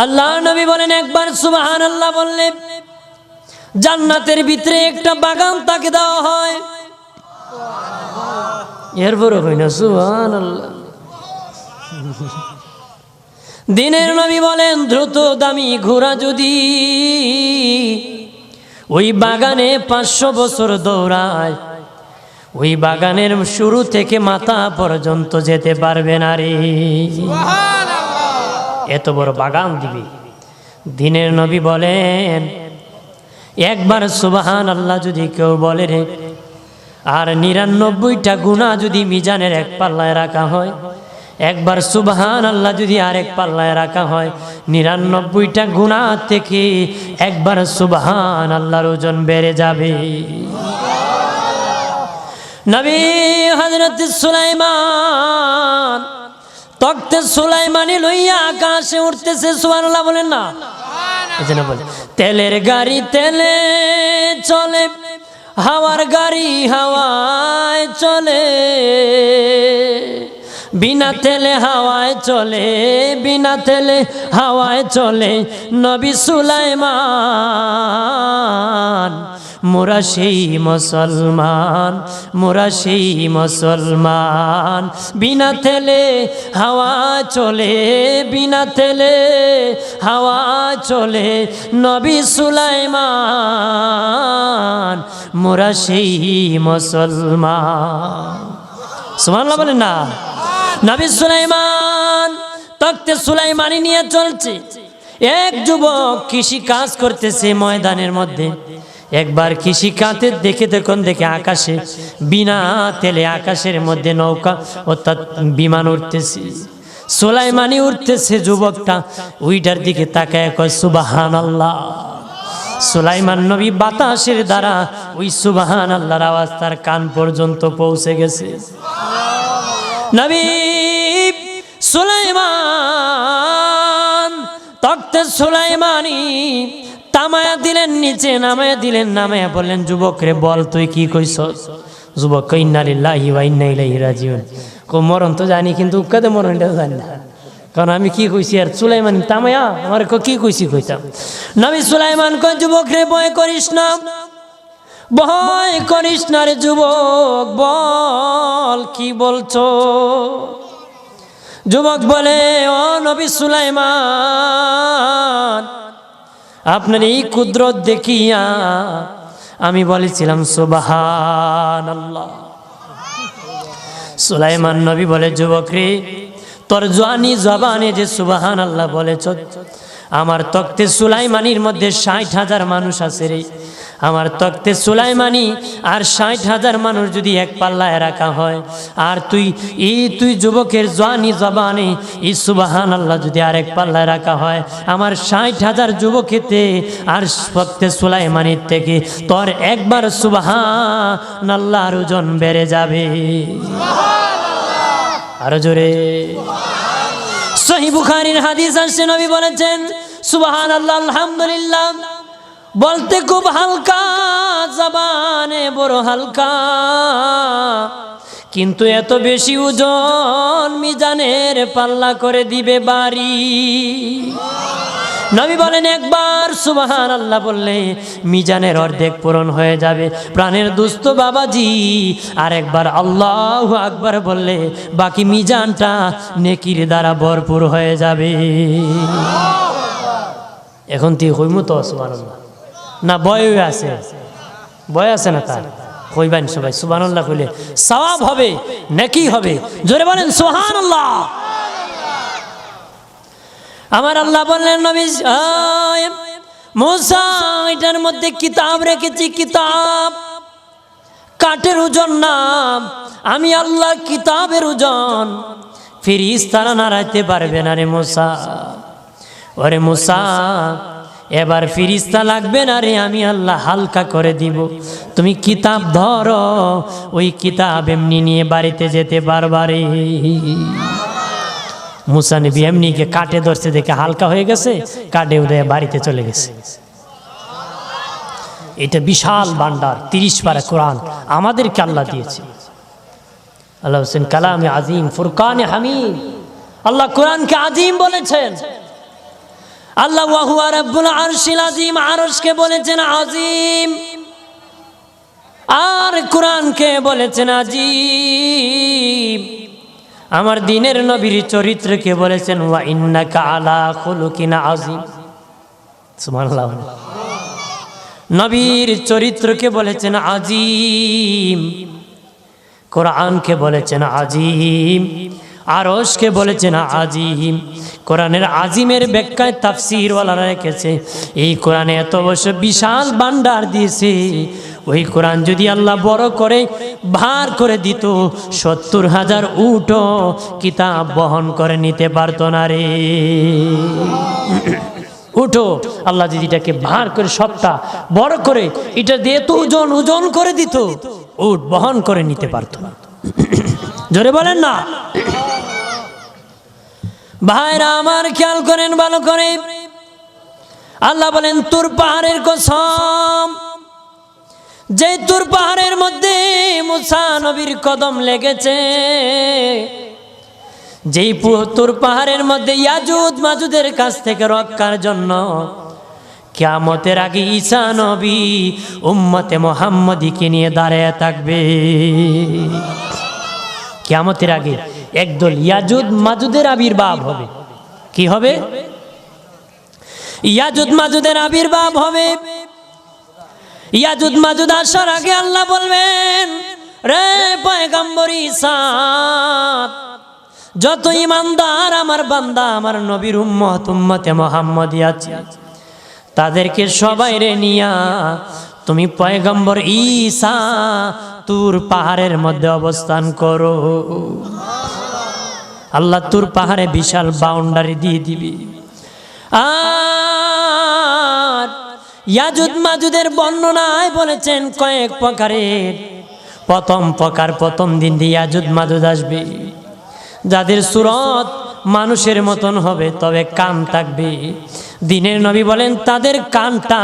আল্লাহ নবী বলেন একবার সুবহানাল্লাহ বললে জান্নাতের ভিতরে একটা বাগান তাকে দেওয়া হয়। এরপরও কই না সুবহানাল্লাহ। দিনের নবী বলেন দ্রুত দামি ঘোড়া যদি ওই বাগানে 500 বছর দৌড়ায়, ওই বাগানের শুরু থেকে মাথা পর্যন্ত যেতে পারবে না রে। এত বড় বাগান দিবে। দিনের নবী বলেন একবার সুবহানাল্লাহ যদি কেউ বলে রে, আর 99টা গুনাহ যদি মিজানের এক পাল্লায় রাখা হয়, একবার সুবহানাল্লাহ যদি আরেক পাল্লায় রাখা হয়, 99টা গুনাহ থেকে একবার সুবহানাল্লাহর ওজন বেড়ে যাবে। নবী হযরত সুলাইমান তখতে সুলাইমানি লইয়া আকাশে উঠতেছে। সুবহানাল্লাহ বলেন না? এজন্য বলে তেলের গাড়ি তেলে চলে, হাওয়ার গাড়ি হাওয়ায় চলে, বিনা তেলে হাওয়ায় চলে, বিনা তেলে হাওয়ায় চলে নবী সুলাইমান। মোরা সেই মুসলমান, মোরা সেই মুসলমান, বিনা তেলে হাওয়া চলে, বিনা তেলে হাওয়া চলে নবী সুলাইমান, মোরা সেই মুসলমান। সুবহানাল্লাহ বলেন না? নবী সুলাইমান তখতে সুলাইমানি নিয়ে চলছে। এক যুবক কৃষি কাজ করতেছে ময়দানের মধ্যে। একবার কৃষি কাজে দেখে আকাশে বিনা তেলে আকাশের মধ্যে নৌকা অর্থাৎ বিমান উঠতেছে, সুলাইমানি উঠতেছে। যুবকটা ওইটার দিকে তাকায় কয় সুবহানাল্লাহ। সুলাইমান নবী বাতাসের দ্বারা ওই সুবহানাল্লাহর আওয়াজ তার কান পর্যন্ত পৌঁছে গেছে। নবী সুলাইমান তখতে সুলাইমানি তামায়া দিলেন নিচে, নামায়া দিলেন, নামায়া বললেন যুবক রে বল তুই কি কইছস। যুবক কই ইন্না লিল্লাহি ওয়া ইন্না ইলাইহি রাজিউন। কো মরণ তো জানি কিন্তু উক্কাতে মরণটা জানি না, কারণ আমি কি কইছি আর সুলাইমান তামায়া আমার কি কইছি কইতাম। নবী সুলাইমান কয় যুবক রে ভয় করিস না, ভয় করিস না রে যুবক, বল কি বলছো। যুবক বলে ও নবী সুলাইমান আপনার এই কুদরত দেখিয়া আমি বলেছিলাম সুবহানাল্লাহ। সুলাইমান নবী বলে যুবক রে তোর জওয়ানি জবানে যে সুবহানাল্লাহ বলেছ, আমার তখতে সুলাইমানির মধ্যে 60,000 মানুষ আছে রে। আমার তখতে সুলাইমানি আর 60,000 মানুষ যদি এক পাল্লায় রাখা হয়, আর তুই যুবকের জওয়ানি জবানে এই সুবহানাল্লাহ যদি আরেক পাল্লায় রাখা হয়, আমার 60,000 যুবকেতে আর তখতে সুলাইমানির থেকে তোর একবার সুবহানাল্লাহর ওজন বেড়ে যাবে। আরো জোরে। সহিহ বুখারীর হাদিস আছে, নবী বলেছেন সুবহানাল্লাহ আলহামদুলিল্লাহ বলতে খুব হালকা, জবানে বড় হালকা, কিন্তু এত বেশি ওজন মিজানের পাল্লা করে দিবে বাড়ি। নবী বলেন একবার সুবহানাল্লাহ বললে মিজানের অর্ধেক পূরণ হয়ে যাবে। প্রাণের দুস্থ বাবাজি আর একবার আল্লাহু আকবার বললে বাকি মিজানটা নেকির দ্বারা ভরপুর হয়ে যাবে। এখন তুই কইমু তো সুবহানাল্লাহ না ভয় আছে, ভয় আছে না তার কইবেন সবাই সুবহানাল্লাহ কইলে সওয়াব হবে, নেকি হবে। জোরে বলেন সুবহানাল্লাহ। আমার আল্লাহ বললেন নবী মুসা এটার মধ্যে কিতাব রেখেছি, কিতাব কাঠের ওজন না, আমি আল্লাহ কিতাবের ওজন। ফেরেশতারা নাড়াইতে পারবে না রে মুসা। ওরে মুসা এবার ফেরেশতা লাগবে না রে, আমি আল্লাহ হালকা করে দিব। তুমি কিতাব ধরো, ওই কিতাব এমনি নিয়ে বাড়িতে যেতে পারবারে। মুসা নবী এমনিকে কাটে ধরছে দেখে হালকা হয়ে গেছে, কাটে উদয় বাড়িতে চলে গেছে। এটা বিশাল ভান্ডার, 30 পারা কোরআন আমাদেরকে আল্লাহ দিয়েছে। আল্লাহ হোসেন কালামে আজিম ফুরকানে হামিদ, আল্লাহ কোরআনকে আজিম বলেছেন। আল্লাহ ওয়া হুয়া রাব্বুল আরশিল আজিম, আরশকে বলেছেন আজিম, আর কোরআনকে বলেছেন আজিম। আমার দিনের নবীর চরিত্রকে বলেছেন ওয়া ইন্নাকা আলা খুলুকিন আযীম। সুবহানাল্লাহ। নবীর চরিত্রকে বলেছেন আজিম, কোরআনকে বলেছেন আজিম, আরশকে বলেছেন আজিম। কোরআনের আজিমের ব্যাখ্যায় তাফসীর ওয়ালারা রেখেছে এই কোরআনে এত বড় বিশাল ভান্ডার দিয়েছে, ওই কোরআন যদি আল্লাহ বড় করে ভার করে দিত 70,000 উট কিতাব বহন করে নিতে পারতো না রে। উঠো আল্লাহ যদি এটাকে ভার করে সবটা বড় করে এটা দিয়ে তো ওজন করে দিত, উট বহন করে নিতে পারতো না। জোরে বলেন না। ভাইরা আমার খেয়াল করেন ভালো করে, আল্লাহ বলেন তুর পাহাড়ের কসম, যে তুর পাহাড়ের মধ্যে মুসা নবীর কদম লেগেছে, যেই তুর পাহাড়ের মধ্যে ইয়াজুদ মাজুদের কাছ থেকে রক্ষার জন্য কিয়ামতের আগে ঈসা নবী উম্মতে মুহাম্মদীকে নিয়ে দাঁড়িয়ে থাকবে। কিয়ামতের আগে একদল ইয়াজুদ মাজুদের আবির্ভাব হবে। কি হবে? ইয়াজুদ মাজুদের আবির্ভাব হবে। ইয়াজুদ মাজুদ আসার আগে আল্লাহ বলবেন রে পয়গম্বর ঈসা, যত ইমানদার আমার বান্দা আমার নবীর উম্মতে মুহাম্মদী আছে তাদেরকে সবাই রে নিয়া তুমি পয়গম্বর ঈসা তুর পাহাড়ের মধ্যে অবস্থান করো। আল্লাহ তুর পাহাড়ে বিশাল বাউন্ডারি দিয়ে দিবি। আর ইয়াজুদ মাজুদের বর্ণনায় বলেছেন কয়েক প্রকারের। প্রথম প্রকার, প্রথম দিন দিয়ে ইয়াজুদ মাজুদ আসবে, যাদের সুরত মানুষের মতন হবে, তবে কান থাকবে। দিনের নবী বলেন তাদের কানটা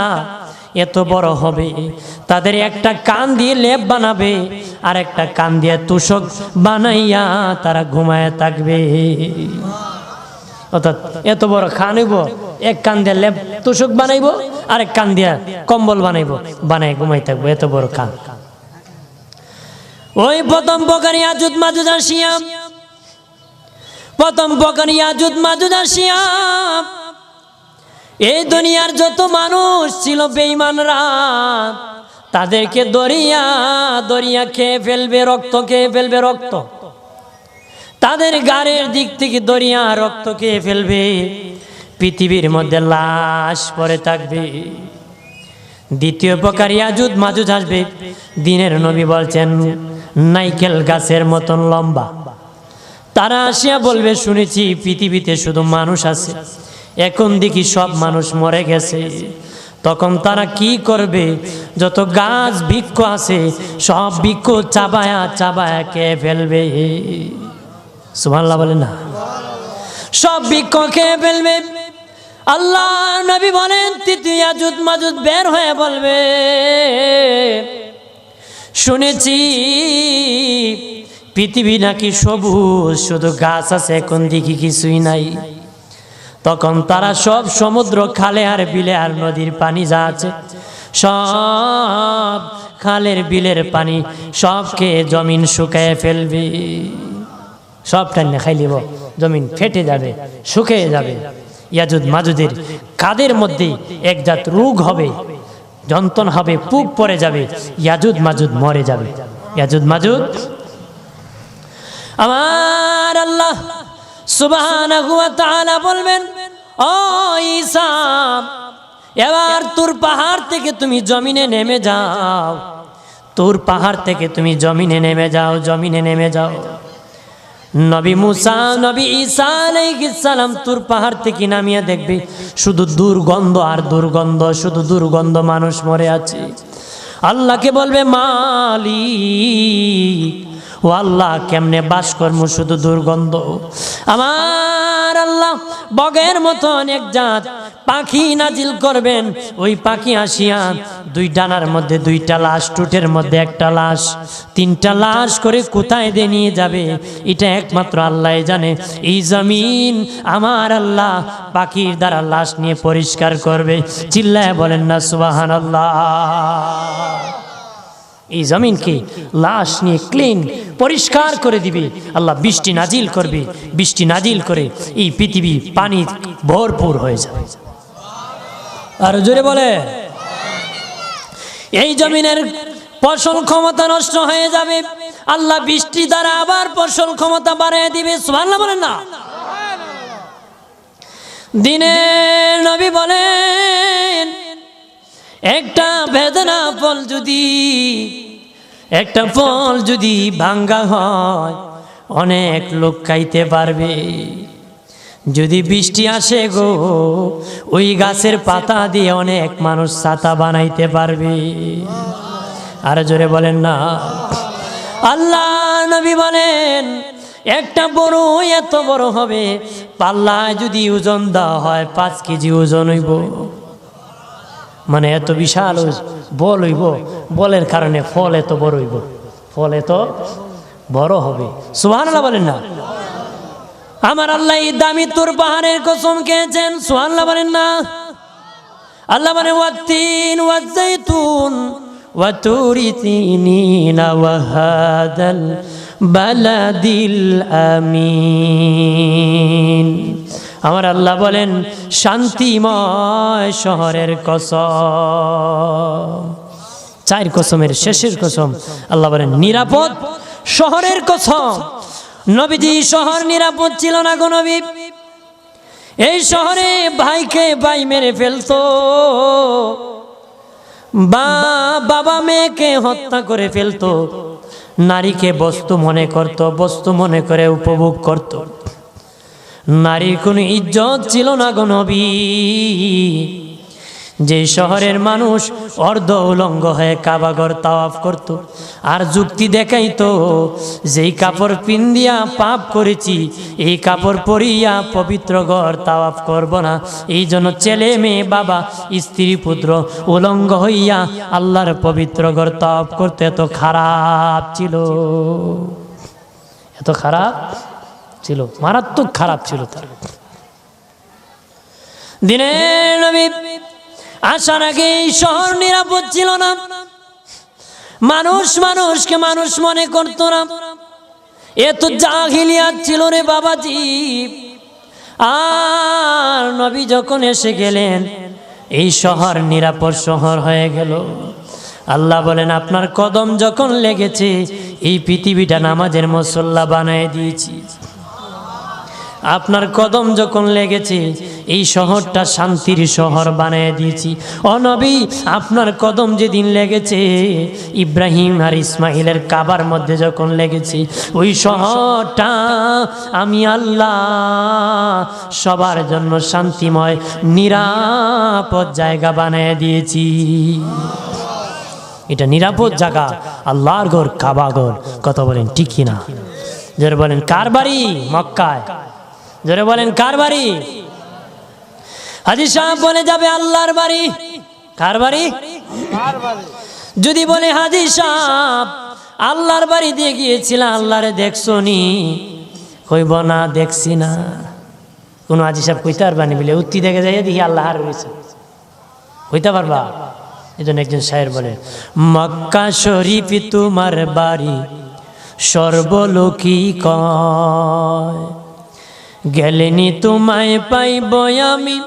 এত বড় হবে, তাদের একটা কান দিয়ে লেপ বানাবে আর একটা কান দিয়ে তোশক বানাইয়া তারা ঘুমায় থাকবে। অর্থাৎ এত বড় কান হইব, এক কান দিয়ে লেপ তোশক বানাইবো আর এক কান দিয়া কম্বল বানাইবো, বানাই ঘুমাই থাকবো, এত বড় কান। ওই প্রথম প্রকার ইয়াজুজ মাজুজ আসিয়া, প্রথম প্রকার ইয়াজুজ মাজুজ আসিয়া এই দুনিয়ার যত মানুষ ছিল বেঈমানরা, তাদেরকে দরিয়া দরিয়া খেয়ে ফেলবে, রক্ত খেয়ে ফেলবে, রক্ত তাদের গাড়ির দিক থেকে দরিয়া রক্ত খেয়ে ফেলবে, পৃথিবীর মধ্যে লাশ পড়ে থাকবে। দ্বিতীয় প্রকার ইয়াজুজ মাজুজ আসবে, দিনের নবী বলছেন নাইকেল গাছের মতন লম্বা। তারা আসিয়া বলবে শুনেছি পৃথিবীতে শুধু মানুষ আছে, এখন দেখি সব মানুষ মরে গেছে। তখন তারা কি করবে, যত গাছ বৃক্ষ আছে সব বৃক্ষ চাবায়া চাবায়া খেয়ে ফেলবে। সুবহানাল্লাহ বলেন না, সব বৃক্ষ খেয়ে ফেলবে। আল্লাহ নবী বলেন তৃতীয় ইয়াজুজ মাজুজ বের হয়ে বলবে শুনেছি পৃথিবী নাকি সবুজ, শুধু গাছ আছে, এখন দেখি কিছুই নাই। তখন তারা সব সমুদ্র খালে আর বিলে আর নদীর পানি যা আছে সব খালের বিলের পানি সবকে জমিন শুকায় ফেলবে, সব টাইনে খাই লিব, জমিন ফেটে যাবে, শুকিয়ে যাবে। ইয়াজুজ মাজুজের কাদের মধ্যে এক জাত রোগ হবে, যন্ত্রণা হবে, পুক পড়ে যাবে, ইয়াজুজ মাজুজ মরে যাবে। ইয়াজুজ মাজুজ আমার আল্লাহ সুবহানাহু ওয়া তাআলা বলবেন ও ঈসা এবার তোর পাহাড় থেকে তুমি জমিনে নেমে যাও, তোর পাহাড় থেকে তুমি জমিনে নেমে যাও, জমিনে নেমে যাও। নবী মুসা নবী ঈসা আলাইহিস সালাম তোর পাহাড় থেকে নামিয়ে দেখবে শুধু দুর্গন্ধ আর দুর্গন্ধ, শুধু দুর্গন্ধ, মানুষ মরে আছে। আল্লাহকে বলবে মালিক ও আল্লাহ কেমনে বাস করবো, শুধু দুর্গন্ধ। আমার আল্লাহ বগের মতন এক জাত পাখি নাজিল করবেন, ওই পাখি আসিয়া দুই ডানার মধ্যে দুইটা লাশ, টুটের মধ্যে একটা লাশ, তিনটা লাশ করে কোথায় দিয়ে নিয়ে যাবে এটা একমাত্র আল্লাহ জানে। এই জমিন আমার আল্লাহ পাখির দ্বারা লাশ নিয়ে পরিষ্কার করবে। চিল্লায় বলেন না সুবহানাল্লাহ। এই জমিনকে লাশ নিয়ে ক্লিন পরিষ্কার করে দিবে আল্লাহ, বৃষ্টি নাজিল করবে, বৃষ্টি নাজিল করে এই পৃথিবী পানি ভরপুর হয়ে যাবে। আর জোরে বলে এই জমিনের ফসল ক্ষমতা নষ্ট হয়ে যাবে, আল্লাহ বৃষ্টি দ্বারা আবার ফসল ক্ষমতা বাড়িয়ে দিবে। সুবহানাল্লাহ বলেন না। দিনের নবী বলেন একটা বেদনা ফল যদি, একটা ফল যদি ভাঙ্গা হয় অনেক লোক খাইতে পারবে। যদি বৃষ্টি আসে গো ওই গাছের পাতা দিয়ে অনেক মানুষ ছাতা বানাইতে পারবে। আর জোরে বলেন না। আল্লাহ নবী বলেন একটা বড় এত বড় হবে, পাল্লায় যদি ওজন দেওয়া হয় 5 কেজি ওজন হইব, মানে এত বিশাল বল হইব, বলের কারণে ফল এত বড় হইব, ফল এত বড় হবে। সুবহানাল্লাহ বলেন না। আমার আল্লাহ এই দামি তোর পাহাড়ের কসম খেয়েছেন। সুবহানাল্লাহ বলেন না। আল্লাহ বলেন ওয়াত্তিন ওয়াজ্জাইতুন ওয়া তুরি সিনিনা ওয়া হাদাল বালাদিল আমিন। আমার আল্লাহ বলেন শান্তিময় শহরের কসম, 4 কসমের শেষের কসম। আল্লাহ বলেন নিরাপদ শহরের কসম। নবীজি শহর নিরাপদ ছিল না গো নবী। এই শহরে ভাইকে ভাই মেরে ফেলতো, বাবা মেয়েকে হত্যা করে ফেলতো, নারীকে বস্তু মনে করত, বস্তু মনে করে উপভোগ করত। নারীর কোনো ইজ্জত ছিল না গো নবী। যে শহরের মানুষ অর্ধ উলঙ্গ হয়ে কাবাঘর তাওয়াফ করত আর যুক্তি দেখাইতো যেই কাপড় পিন্দিয়া পাপ করেছি এই কাপড় পরিয়া পবিত্র ঘর তাওয়াফ করব না, এই জন্য ছেলে মেয়ে বাবা স্ত্রী পুত্র উলঙ্গ হইয়া আল্লাহর পবিত্র ঘর তাওয়াফ করতে এত খারাপ ছিল, এত খারাপ ছিল, মারাত্মক খারাপ ছিল তার। দিনের নবী আসার আগে এই শহর নিরাপদ ছিল না, মানুষকে মানুষ মনে করত না, এত জাহিলিয়াত ছিল রে বাবাজি। আর নবী যখন এসে গেলেন এই শহর নিরাপদ শহর হয়ে গেল। আল্লাহ বলেন আপনার কদম যখন লেগেছে এই পৃথিবীটা নামাজের মুসল্লা বানিয়ে দিয়েছি, আপনার কদম যখন লেগেছে এই শহরটা শান্তির শহর বানিয়ে দিয়েছি। ও নবী আপনার কদম যেদিন লেগেছে ইব্রাহিম আর ইসমাইলের কাবার মধ্যে যখন লেগেছে ওই শহরটা আমি আল্লাহ সবার জন্য শান্তিময় নিরাপদ জায়গা বানিয়ে দিয়েছি। এটা নিরাপদ জায়গা, আল্লাহর ঘর কাবা ঘর। কথা বলেন ঠিক কিনা? যারা বলেন কার বাড়ি? মক্কায়। যারা বলেন কার বাড়ি? হাজী সাহেব বলে যাবে আল্লাহর বাড়ি। কার বাড়ি? যদি বলে হাজী সাহেব আল্লাহর বাড়ি দিয়ে গিয়েছিলাম, আল্লাহরে দেখছো নি? কইব না দেখছি না। কোন হাজী সাহেব কইতে পারবানি বলে উত্তি দেখে যাই দেখি আল্লাহ আর রয়েছে, কইতে পারবা? এই জন্য একজন শায়ের বলে মক্কা শরীফ তোমার বাড়ি সর্বলোকী কয়, গেলেনি তোমায় পাইব আমি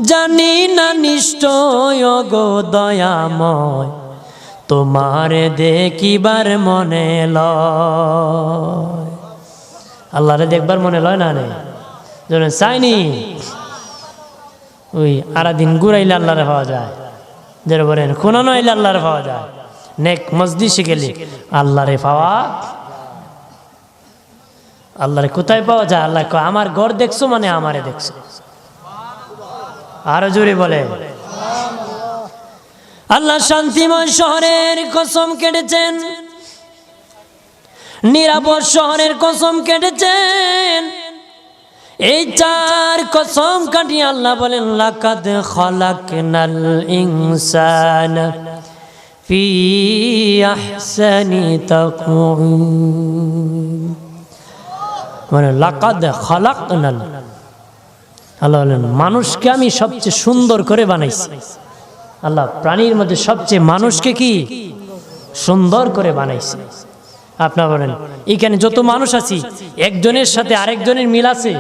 জানি না নিশ্চয় গো দয়াময়, তোমারে দেখিবার মনে লয়। আল্লাহরে দেখবার মনে লয় না রে? যেন চাইনি ওই আরা দিন ঘুরাইলে আল্লাহরে পাওয়া যায়, যারা বলেন কোনানো আইলে আল্লাহরে পাওয়া যায়, নেক মজলিসে গেলে আল্লাহরে পাওয়া। আল্লাহরে কোথায় পাওয়া যায়? আল্লাহ কয় আমার ঘর দেখছো মানে আমারে দেখছো। আরো জোরে বলে আল্লাহ শান্তিময় শহরের কসম কেটেছেন, নিরাপদ শহরের কসম কেটেছেন। এই চার কসম কাটি আল্লাহ বলেন লাকাদ খালাকনাল ইনসানা ফি আহসানি তাকওয়িম, মানে লাকাদ খালাকনাল, আল্লাহ বলেন মানুষকে আমি সবচেয়ে সুন্দর করে বানাইছি। আল্লাহ প্রাণীর মধ্যে সবচেয়ে মানুষকে কি সুন্দর করে বানাইছে। আপনারা বলেন এখানে যত মানুষ আছি একজনের সাথে আরেকজনের মিল আছে?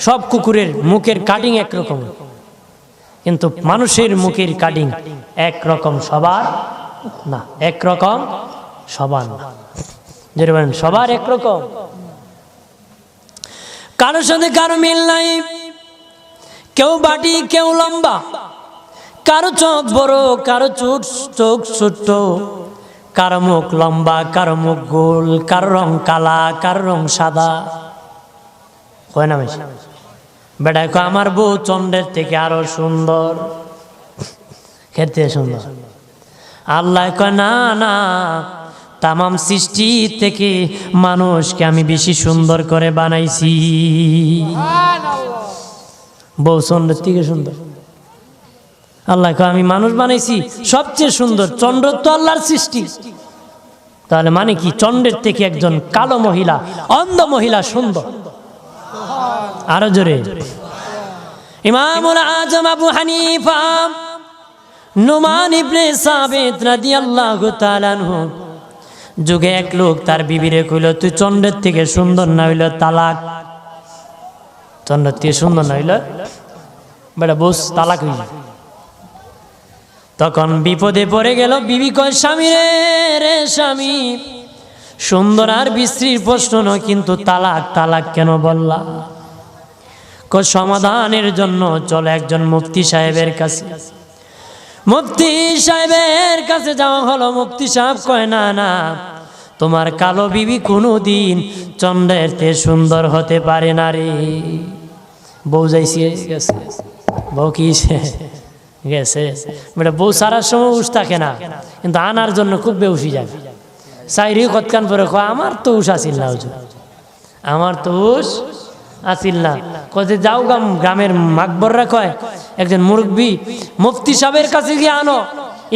সব কুকুরের মুখের কাটিং একরকম, কিন্তু মানুষের মুখের কাটিং একরকম সবার না, একরকম সবার না। যেটা বলেন সবার একরকম, কারোর সাথে কারো মিল নাই। কেউ বাটি কেউ লম্বা, কারো চোখ বড় কারো চোখ ছোট, কারো মুখ লম্বা কারো মুখ গোল, কারো রং কালা কারো রং সাদা। কয় না বেশি বেটা কয় আমার বউ চন্দ্রের থেকে আরো সুন্দর, খেতে সুন্দর। আল্লাহ কয় না না, তামাম সৃষ্টি থেকে মানুষকে আমি বেশি সুন্দর করে বানাইছি। বউ চন্দ্রের থেকে সুন্দর। আল্লাহ কয় আমি মানুষ বানাইছি সবচেয়ে সুন্দর। চন্দ্র তো আল্লাহর সৃষ্টি, তাহলে মানে কি চন্দ্রের থেকে একজন কালো মহিলা অন্ধ মহিলা সুন্দর? আরো জোরে ইমামুল আজম আবু হানিফা নুমান ইবনে সাবিত রাদিয়াল্লাহু তাআলা আনহু যুগে এক লোক তার বিবিরে কইল তুই চন্দ্রের থেকে সুন্দর না হইল তালাক। চন্দ্রের থেকে সুন্দর না হইল বেটা বস তালাক হইল। তখন বিপদে পড়ে গেল। বিবি কয় স্বামী রে স্বামী, সুন্দর আর বিশ্রীর প্রশ্ন নয়, কিন্তু তালাক তালাক কেন বললা? কয় সমাধানের জন্য চলে একজন মুফতি সাহেবের কাছে। মুফতি সাহেবের কাছে যাওয়া হলো। মুফতি সাহেব কয় না না, তোমার কালো বিবি কোনোদিন চন্দ্রের চেয়ে সুন্দর হতে পারে না রে। বউ যাইছে গেছে, বউ কি গেছে বেটা বউ সারার সময় উস থাকে না, কিন্তু আনার জন্য খুব বেউসি যাবে। সাইরি কতকান পরে কয় আমার তো উস আসিল না, হুজুর আমার তো উস আসিল না। কয়ে যাও গ্রামের মাকবররা কয় একজন মুরব্বী মুফতি সাহেবের কাছে গিয়ে আনো,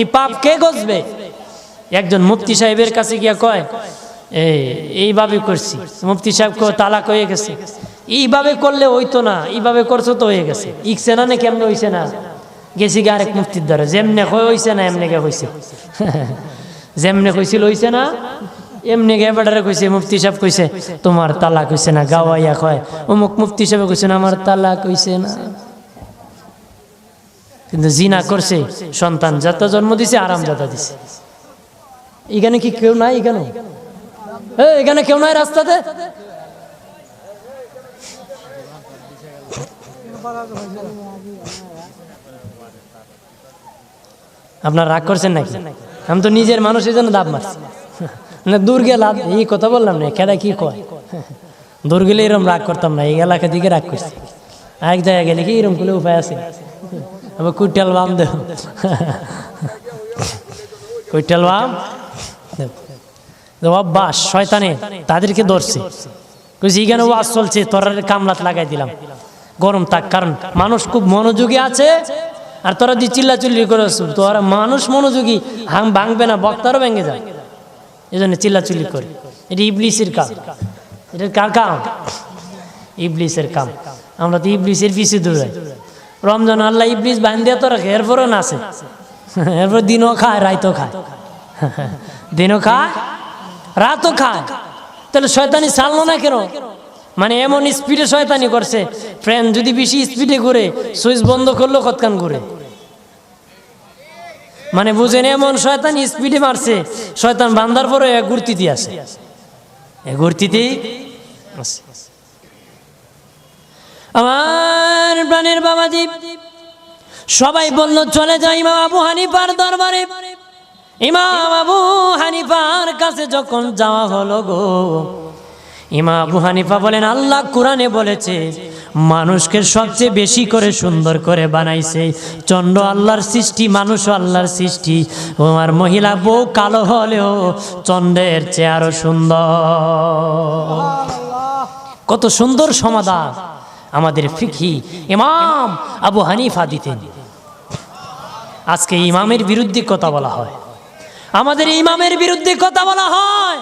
এই পাপ কে গজবে। একজন মুফতি সাহেবের কাছে গিয়া কয় এইভাবে করছি, মুফতি সাহেব তালাক হয়ে গেছে। এইভাবে করলে হইতো না, এইভাবে করছো তো হয়ে গেছে। ইকছে না কেমনে হইছে না, গেছি গিয়ে আরেক মুফতির দ্বারা, যেমনে হইছে না এমনি গে হইছে, যেমনে কইছিল হইছে না এমনি গে বেটারে কইছে। মুফতি সাহেব কইছে তোমার তালাক হইছে না, গাওয়াইয়া কয় অমুক মুফতি সাহেব কইছে না আমার তালাক হইছে না। কিন্তু জিনা করছে, সন্তান যাতা জন্ম দিছে, আরাম যাতা দিছে। এখানে কি কেউ নাই? এখানে কেউ নাই রাস্তাতে? আপনার রাগ করছেন নাকি? আমি তো নিজের মানুষ, এই জন্য দাব মারছি না। দূর গেলাম এই কথা বললাম না, কেডা কি কয়, দূর গেলে এরকম রাগ করতাম না, এই এলাকা দিকে রাগ করছি। আরেক জায়গায় গেলে কি এরকম করলে উপায় আছে? আবার কুইটাল বাম দেব, কুইটাল বাম অভ্যাস শয়তানে তাদেরকে ধরছে। এখানে ওয়াজ চলছে, তোরা কামলাত লাগাই দিলাম, গরম থাক। কারণ মানুষ খুব মনোযোগী আছে, আর তোরা দিয়ে চিল্লাচিল্লি করেছ, তোরা মানুষ মনোযোগী ভাঙবে না, বক্তারও ভেঙে যায়, এই জন্য চিল্লাচিল্লি করে। এটা ইবলিসের কাম। এটা কার কাম? ইবলিসের কাম। আমরা তো ইবলিসের পিছিয়ে দৌড়াই। রমজান আল্লাহ ইবলিস বান দিয়ে তো রাখে, এরপরও নাচে, এরপর দিনও খায় রাতও খায়, দিনও খায় রাতও খায়। তাহলে শয়তানি ছাড়লো না কেন? মানে এমন স্পিডে শয়তানি করছে, ফ্যান যদি বেশি স্পিডে ঘুরে সুইচ বন্ধ করলো কতক্ষণ ঘুরে। মানে বুঝেন এমন শয়তানি স্পিডে মারছে, শয়তান বান্দার পরে ঘুরতিতে আছে, ঘুরতিতেই আছে। আমার প্রাণের বাবাজি সবাই বলল চলে যাই ইমাম আবু হানিফার দরবারে। ইমাম আবু হানিফার কাছে যখন যাওয়া হলো গো, ইমাম আবু হানিফা বলেন আল্লাহ কোরআনে বলেছে মানুষকে সবচেয়ে বেশি করে সুন্দর করে বানাইছে। চন্দ্র আল্লাহর সৃষ্টি, মানুষও আল্লাহর সৃষ্টি। আমার মহিলা বউ কালো হলেও চন্দ্রের চেয়ে আরো সুন্দর। কত সুন্দর সমাধান আমাদের ফিকহি ইমাম আবু হানিফা দিতেন। আজকে ইমামের বিরুদ্ধে কথা বলা হয়, আমাদের ইমামের বিরুদ্ধে কথা বলা হয়,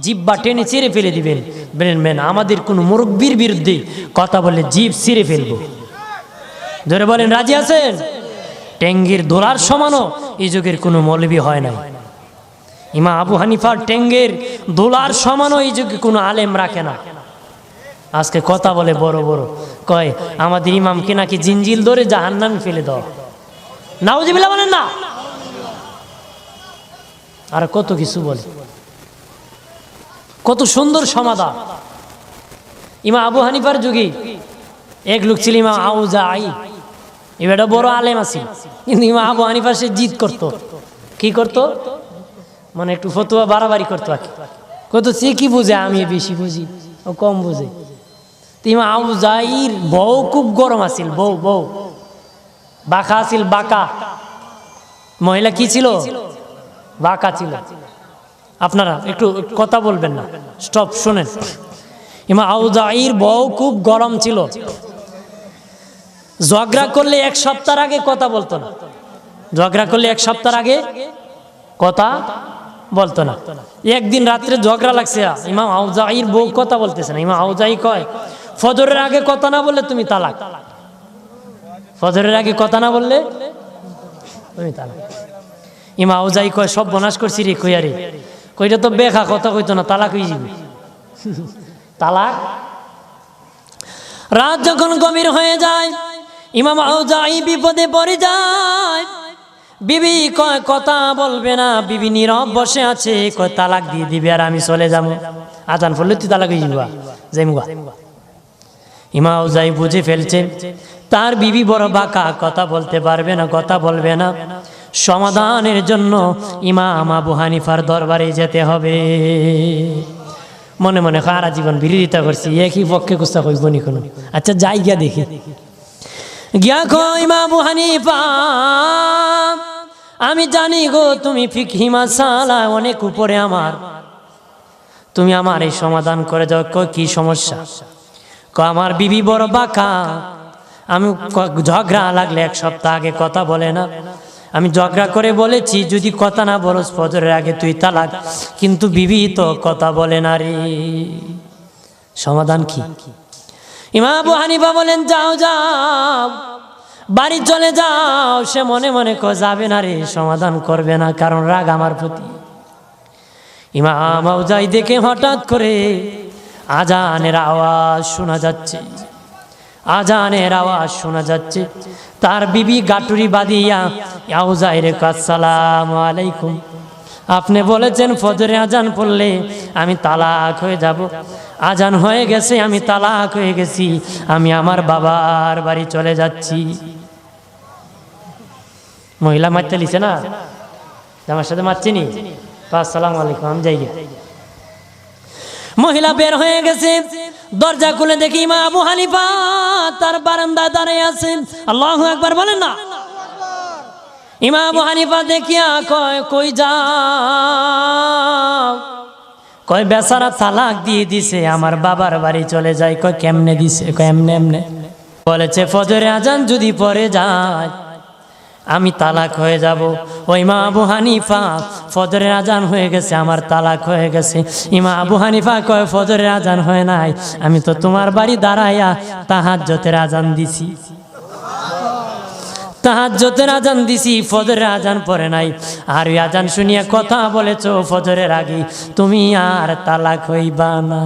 জিব্বা টেনে ছিঁড়ে ফেলে দিবেন। বলেন আমাদের কোন মুরব্বির বিরুদ্ধে কথা বলে জিভ ছিঁড়ে ফেলবো। ধরে বলেন রাজি আছেন? টেঙ্গির দোলার সমানও এই যুগের কোনো মৌলবী হয় না। ইমাম আবু হানিফার টেঙ্গের দোলার সমানও এই যুগে কোনো আলেম রাখে না। আজকে কথা বলে বড় বড়, কয় আমাদের ইমামকে নাকি জিঞ্জিল ধরে জাহান্নামে ফেলে দাও। নাউজুবিল্লাহ বলেন না, আর কত কিছু বলে, কত সুন্দর সমাধান। ইমাম আবু হানিফার যুগে এক লোক ছিল ইমাম আউজাঈ, এবারে বড় আলেম আছিল, কিন্তু ইমাম আবু হানিফা সে জিদ করতো। কি করতো? মানে একটু ফতোয়া বাড়াবাড়ি করতো। কত সে কি বুঝে, আমি বেশি বুঝি, ও কম বুঝে। ইমাম আউজাঈর বউ খুব গরম আছিল, বউ বাঁকা আছিল, বাঁকা মহিলা। কি ছিল? বাঁকা ছিল। আপনারা একটু কথা বলবেন না, স্টপ, শোনেন। ইমাম আউজাঈর বউ খুব গরম ছিল, ঝগড়া করলে এক সপ্তাহ আগে কথা বলতো না, ঝগড়া করলে এক সপ্তাহ আগে কথা বলতো না। একদিন রাত্রে ঝগড়া লাগছে, ইমাম আউজাঈর বউ কথা বলতেছে না। ইমাম আউজাঈ কয় ফজরের আগে কথা না বললে তুমি তালাক, ফজরের আগে কথা না বললে তুমি তালাক। ইমাম আউজাঈ কয় সব বনাশ করছি রে, কইয়া রে, কইটা তো বেখা কথা কইতো না, তালাক হয়ে যাবে, তালাক। রাত যখন গভীর হয়ে যায়, ইমাম আউজাঈ বিপদে পড়ে যায়। বিবি কয় কথা বলবে না, বিবি নীরব বসে আছে, কয় তালাক দিয়ে দিবে আর আমি চলে যাবো। আজান পড়লে তুই তালাক হয়ে যাবা, যাইমুগা। ইমাম আউজাঈ বুঝে ফেলছে তার বিবি বড় বাঁকা, কথা বলতে পারবে না, কথা বলবে না। সমাধানের জন্য ইমাম আবু হানিফার দরবারে যেতে হবে। মনে মনে সারা জীবন বিরোধিতা করছি, একই পক্ষে কুস্তা কইব নি কোনো। আচ্ছা যাই গিয়া দেখি। গিয়া কয় ইমাম আবু হানিফা, আমি জানি গো তুমি ফিকহি মাসালা অনেক উপরে আমার, তুমি আমার এই সমাধান করে দাও। কয় কি সমস্যা? কয় আমার বিবি বড় বাঁকা, আমি ঝগড়া লাগলে 1 সপ্তাহ আগে কথা বলে না, আমি ঝগড়া করে বলেছি যদি কথা না বলস ফজরের আগে তুই তালাক, কিন্তু বিবি তো কথা বলে না রে, সমাধান কি? ইমাম আবু হানিফা বলেন যাও যাও বাড়ি চলে যাও। সে মনে মনে কয় যাবে না রে, সমাধান করবে না, কারণ রাগ আমার প্রতি। ইমাম আউজাই দেখে হঠাৎ করে আজানের আওয়াজ শোনা যাচ্ছে, আজানের আওয়াজ শোনা যাচ্ছে। তার বিবি গাটুরি বাঁধিয়া আউজাই রে আসসালামু আলাইকুম, আপনি বলেছেন ফজরে আজান পড়লে আমি তালাক হয়ে যাব, আজান হয়ে গেছে, আমি তালাক হয়ে গেছি, আমি আমার বাবার বাড়ি চলে যাচ্ছি। মহিলা মারতে লিছে না, আমার সাথে মারছিনি, তো আসসালামু আলাইকুম আমি যাই। মহিলা বের হয়ে গেছে, দরজা খুলে দেখি ইমাম আবু হানিফা তার বারান্দায় দাঁড়িয়ে আছেন। আল্লাহু আকবার বলেন না। ইমাম আবু হানিফা দেখিয়া কয় কই যাও? কয় বেচারা তালাক দিয়ে দিছে, আমার বাবার বাড়ি চলে যায়। কয় কেমনে দিছে? কয় এমনে এমনে। বলেছে ফজরে আজান যদি পরে যায় আমি তালাক হয়ে যাব। ওই ইমাম আবু হানিফা ফজরের আজান হয়ে গেছে, আমার তালাক হয়ে গেছে। ইমাম আবু হানিফা কয় ফজরের আজান হয় নাই, আমি তো তোমার বাড়ি দাঁড়াইয়া তাহাজ্জুদের আজান দিছি, তাহাজ্জুদের আজান দিছি, ফজরের আজান পড়ে নাই। আর ওই আজান শুনিয়া কথা বলেছো ফজরের আগে, তুমি আর তালাক হইবা না।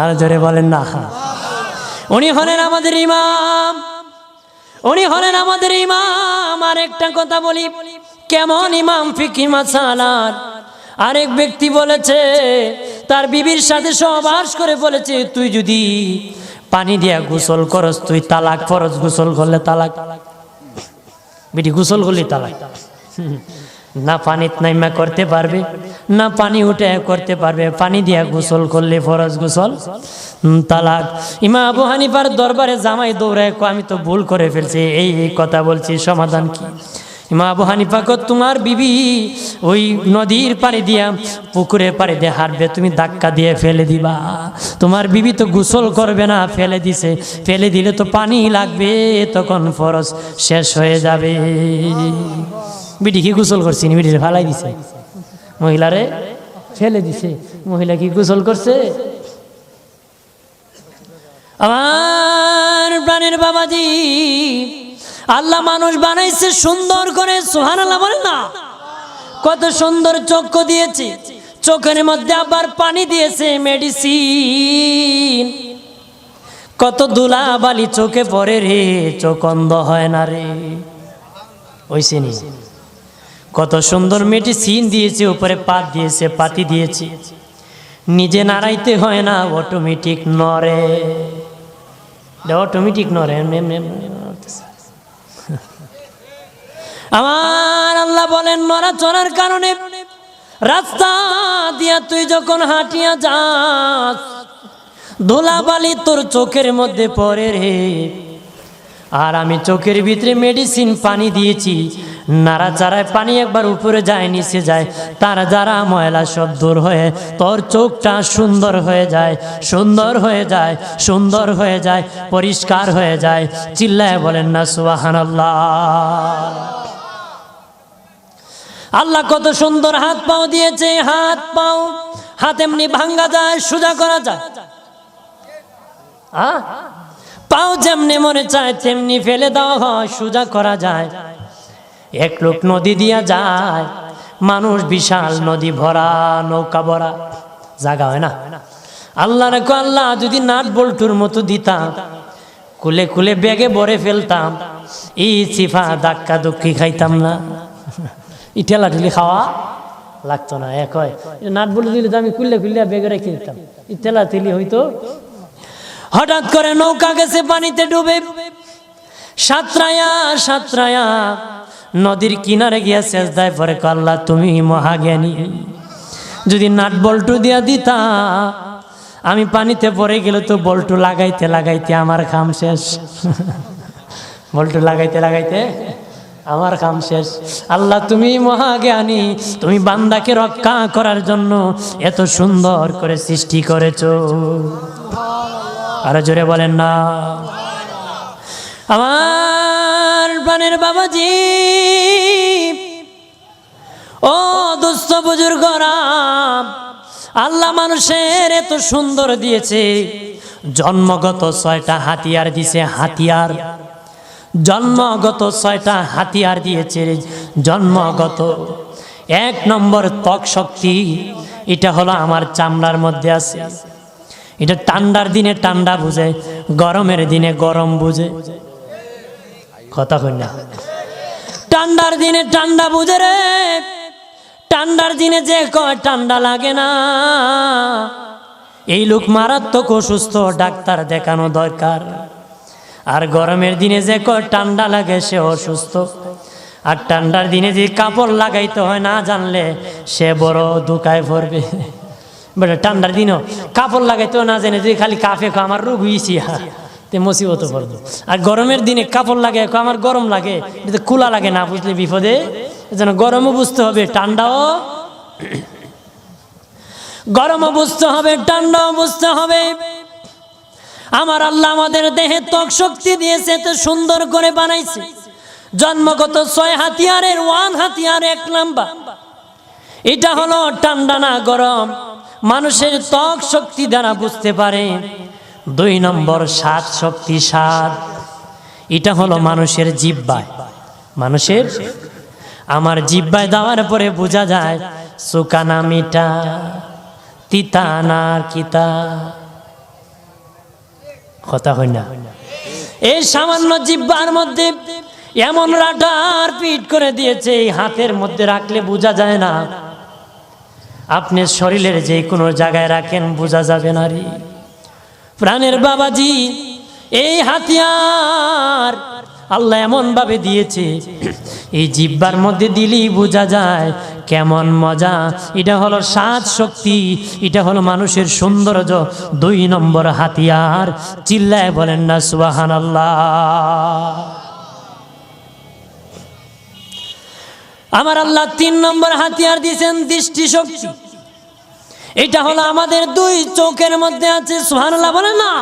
আর জোরে বলেন না। উনি হলেন আমাদের ইমাম, উনি হলেন আমাদের ইমাম। আর একটা কথা বলি, কেমন ইমাম ফিকহি মাসালার। আরেক ব্যক্তি বলেছে, তার বিবির সাথে সহবাস করে বলেছে তুই যদি পানি দিয়া গোসল করস তুই তালাক, ফরজ গোসল করলে তালাক, বিটি গোসল করলে তালাক। না পানি নাইমা করতে পারবে, না পানি উঠে করতে পারবে, পানি দিয়া গোসল করলে ফরজ গোসল তালাক। ইমাম আবু হানিফার দরবারে জামাই দৌড়ায়, আমি তো ভুল করে ফেলছি, এই কথা বলছি, সমাধান কি? ইমাম আবু হানিফা কয় তোমার বিবি ওই নদীর পাড়ে দিয়া পুকুরের পাড়ে দিয়ে হাঁটবে, তুমি ধাক্কা দিয়ে ফেলে দিবা। তোমার বিবি তো গোসল করবে না, ফেলে দিছে, ফেলে দিলে তো পানি লাগবে, তখন ফরজ শেষ হয়ে যাবে। বিটি কি গোসল করছি? বিটিরে ফালাই দিছে, মহিলারে ফেলে দিছে। মহিলা কি গোসল করছে? আমার প্রাণের বাবাজি, আল্লাহ মানুষ বানাইছে সুন্দর করে, সুবহানাল্লাহ বলেন না। কত সুন্দর চক্ষু দিয়েছে, চোখের মধ্যে আবার পানি দিয়েছে, মেডিসিন। কত ধুলা বালি চোখে পড়ে রে, চোখ অন্ধ হয় না রে, ওইসে নি। কত সুন্দর মেডিসিন দিয়েছে, উপরে পাত দিয়েছে, পাতি দিয়েছে, নিজে নাড়াইতে হয় না, অটোমেটিক নড়ে, অটোমেটিক নড়ে। আমার আল্লাহ বলেন নড়াচড়ার কারণে রাস্তা দিয়া তুই যখন হাঁটিয়া যাস, ধুলাবালি তোর চোখের মধ্যে পড়ে রে। আর আমি চোখের ভিতরে মেডিসিন পানি দিয়েছি, নাড়াচাড়ায় পানি একবার উপরে যায়, নিচে যায়, তার যারা ময়লা সব দূর হয়ে তোর চোখটা সুন্দর হয়ে যায়, সুন্দর হয়ে যায়, সুন্দর হয়ে যায়, পরিষ্কার হয়ে যায়। চিল্লায় বলেন না সুবহানাল্লাহ। আল্লাহ কত সুন্দর হাত পাও দিয়েছে, হাত পাও, হাত এমনি ভাঙ্গা যায়, সোজা করা যায়, পাও যেমনি মনে চায় তেমনি ফেলে দেওয়া হয়, সোজা করা যায়। এক লোক নদী দিয়া যায়, মানুষ বিশাল নদী ভরা, নৌকা ভরা, জায়গা হয় না। আল্লাহ রেখো, আল্লাহ যদি নাট বল্টুর মতো দিতাম, কুলে কুলে ব্যাগে ভরে ফেলতাম, এই চিফা ধাক্কা ধুক্কি খাইতাম না, ই ঠেলা ঠেলি খাওয়া লাগতো না। এক হয় নাট বল্টু দিলে তো আমি কুল্লে কুল্লে ব্যাগে রেখে দিতাম, ই ঠেলা ঠেলি হইতো। হঠাৎ করে নৌকা গেছে পানিতে ডুবে, সাঁতরায়া সাঁতরায়া নদীর কিনারে গিয়া সেজদায় পড়ে, আল্লাহ তুমি মহাজ্ঞানী, যদি নাট বল্টু দিয়া দিতা আমি পানিতে পড়ে গেলে তো বল্টু লাগাইতে লাগাইতে আমার কাম শেষ। বল্টু লাগাইতে লাগাইতে আমার কাম শেষ। আল্লাহ তুমি মহাজ্ঞানী, তুমি বান্দাকে রক্ষা করার জন্য এত সুন্দর করে সৃষ্টি করেছো। আরো জোরে বলেন না। আমার প্রাণের বাবাজি, ও দোস্ত বুজুর্গরা, আল্লাহ মানুষের এত সুন্দর দিয়েছে, জন্মগত 6টা হাতিয়ার দিয়েছে। হাতিয়ার, জন্মগত 6টা হাতিয়ার দিয়েছে। জন্মগত 1 নম্বর ত্বক শক্তি, এটা হলো আমার চামড়ার মধ্যে আছে। এটা ঠান্ডার দিনে ঠান্ডা বুঝে, গরমের দিনে গরম বুঝে। কথা কই না? ঠান্ডার দিনে ঠান্ডা বুঝে রে। ঠান্ডার দিনে যে কয় ঠান্ডা লাগে না, এই লোক মারাত্মক অসুস্থ, ডাক্তার দেখানো দরকার। আর গরমের দিনে যে কয় ঠান্ডা লাগে সে অসুস্থ। আর ঠান্ডার দিনে যে কাপড় লাগাইতে হয় না জানলে সে বড় দুঃখায় পড়বে। বেটা ঠান্ডার দিনও কাপড় লাগাইতেও না জানে, যে খালি কাফে খো আমার রোগ হয়েছি, তে মুসিবত পড়বো। আর গরমের দিনে কাপড় লাগে আমার গরম লাগে, এটা খোলা লাগে না, বুঝলে বিপদে। যেন গরমও বুঝতে হবে, ঠান্ডাও গরমও বুঝতে হবে, ঠান্ডাও বুঝতে হবে। আমার আল্লাহ আমাদের দেহে ত্বক শক্তি দিয়েছে, তো সুন্দর করে বানাইছে। জন্মগত 6 হাতিয়ারের 1 হাতিয়ার 1 নাম্বার, এটা হলো ঠান্ডা না গরম, মানুষের ত্বক শক্তি দ্বারা বুঝতে পারে। 2 নম্বর স্বাদ শক্তি, স্বাদ, এটা হলো মানুষের জিহ্বায়। মানুষের আমার জিহ্বায় দেওয়ার পরে বোঝা যায় সুকানা মিঠা, তিতা না কিতা। কথা হয় না? এই সামান্য জিহ্বার মধ্যে এমন রাটার পিট করে দিয়েছে, এই হাতের মধ্যে রাখলে বোঝা যায় না। আপনি শরীরের যে কোনো জায়গায় রাখেন বোঝা যাবে না রে প্রাণের বাবাজি। এই হাতিয়ার আল্লাহ এমন ভাবে দিয়েছে, এই জিহ্বার মধ্যে দিলেই বোঝা যায় কেমন মজা। এটা হলো স্বাদ শক্তি, এটা হলো মানুষের সৌন্দর্য। 2 নম্বর হাতিয়ার, চিল্লায় বলেন না সুবহানাল্লাহ। আমার আল্লাহ 3 নম্বর হাতিয়ার দিয়েছেন দৃষ্টি শক্তি। এটা হলো আমাদের 2 চোখের মধ্যে আছে। সুবহানাল্লাহ বলেন না।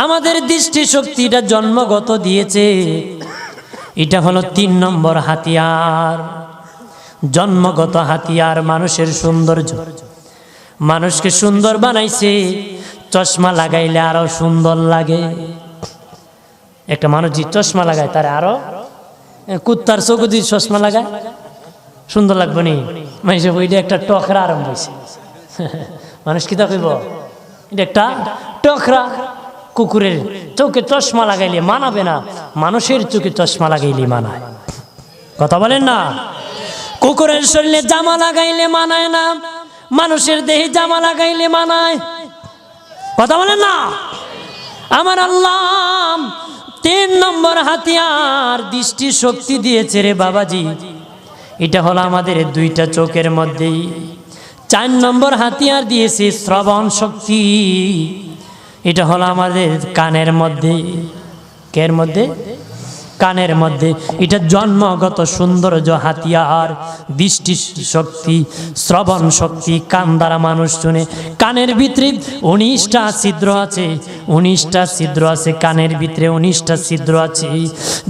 আমাদের দৃষ্টি শক্তিটা জন্মগত দিয়েছে, এটা হলো 3 নম্বর হাতিয়ার, জন্মগত হাতিয়ার। মানুষের সৌন্দর্য, মানুষকে সুন্দর বানাইছে। চশমা লাগাইলে আরো সুন্দর লাগে। একটা মানুষ যে চশমা লাগায় তার আরো, কুত্তার চোখ যদি চশমা লাগায় সুন্দর লাগবে নি? মানুষ ওইটা একটা টকরা আরম্ভ হয়েছে। মানুষ কি তা কইব? এটা একটা টকরা। কুকুরের চোখে চশমা লাগাইলে মানাবে না, মানুষের চোখে চশমা লাগাইলে মানায়। কথা বলেন না? কুকুরের শরীরে জামা লাগাইলে মানায় না, মানুষের দেহে জামা লাগাইলে মানায়। কথা বলেন না? আমার আল্লাহ 3 নম্বর হাতিয়ার দৃষ্টি শক্তি দিয়েছে রে বাবাজি। এটা হলো আমাদের 2টা চোখের মধ্যেই। 4 নম্বর হাতিয়ার দিয়েছে শ্রবণ শক্তি। এটা হলো আমাদের কানের মধ্যে। কের মধ্যে? কানের মধ্যে। এটা জন্মগত সৌন্দর্য হাতিয়ার, দৃষ্টি শক্তি, শ্রবণ শক্তি। কান দ্বারা মানুষ শুনে। কানের ভিতরে 19টা ছিদ্র আছে, 19টা ছিদ্র আছে কানের ভিতরে, 19টা ছিদ্র আছে।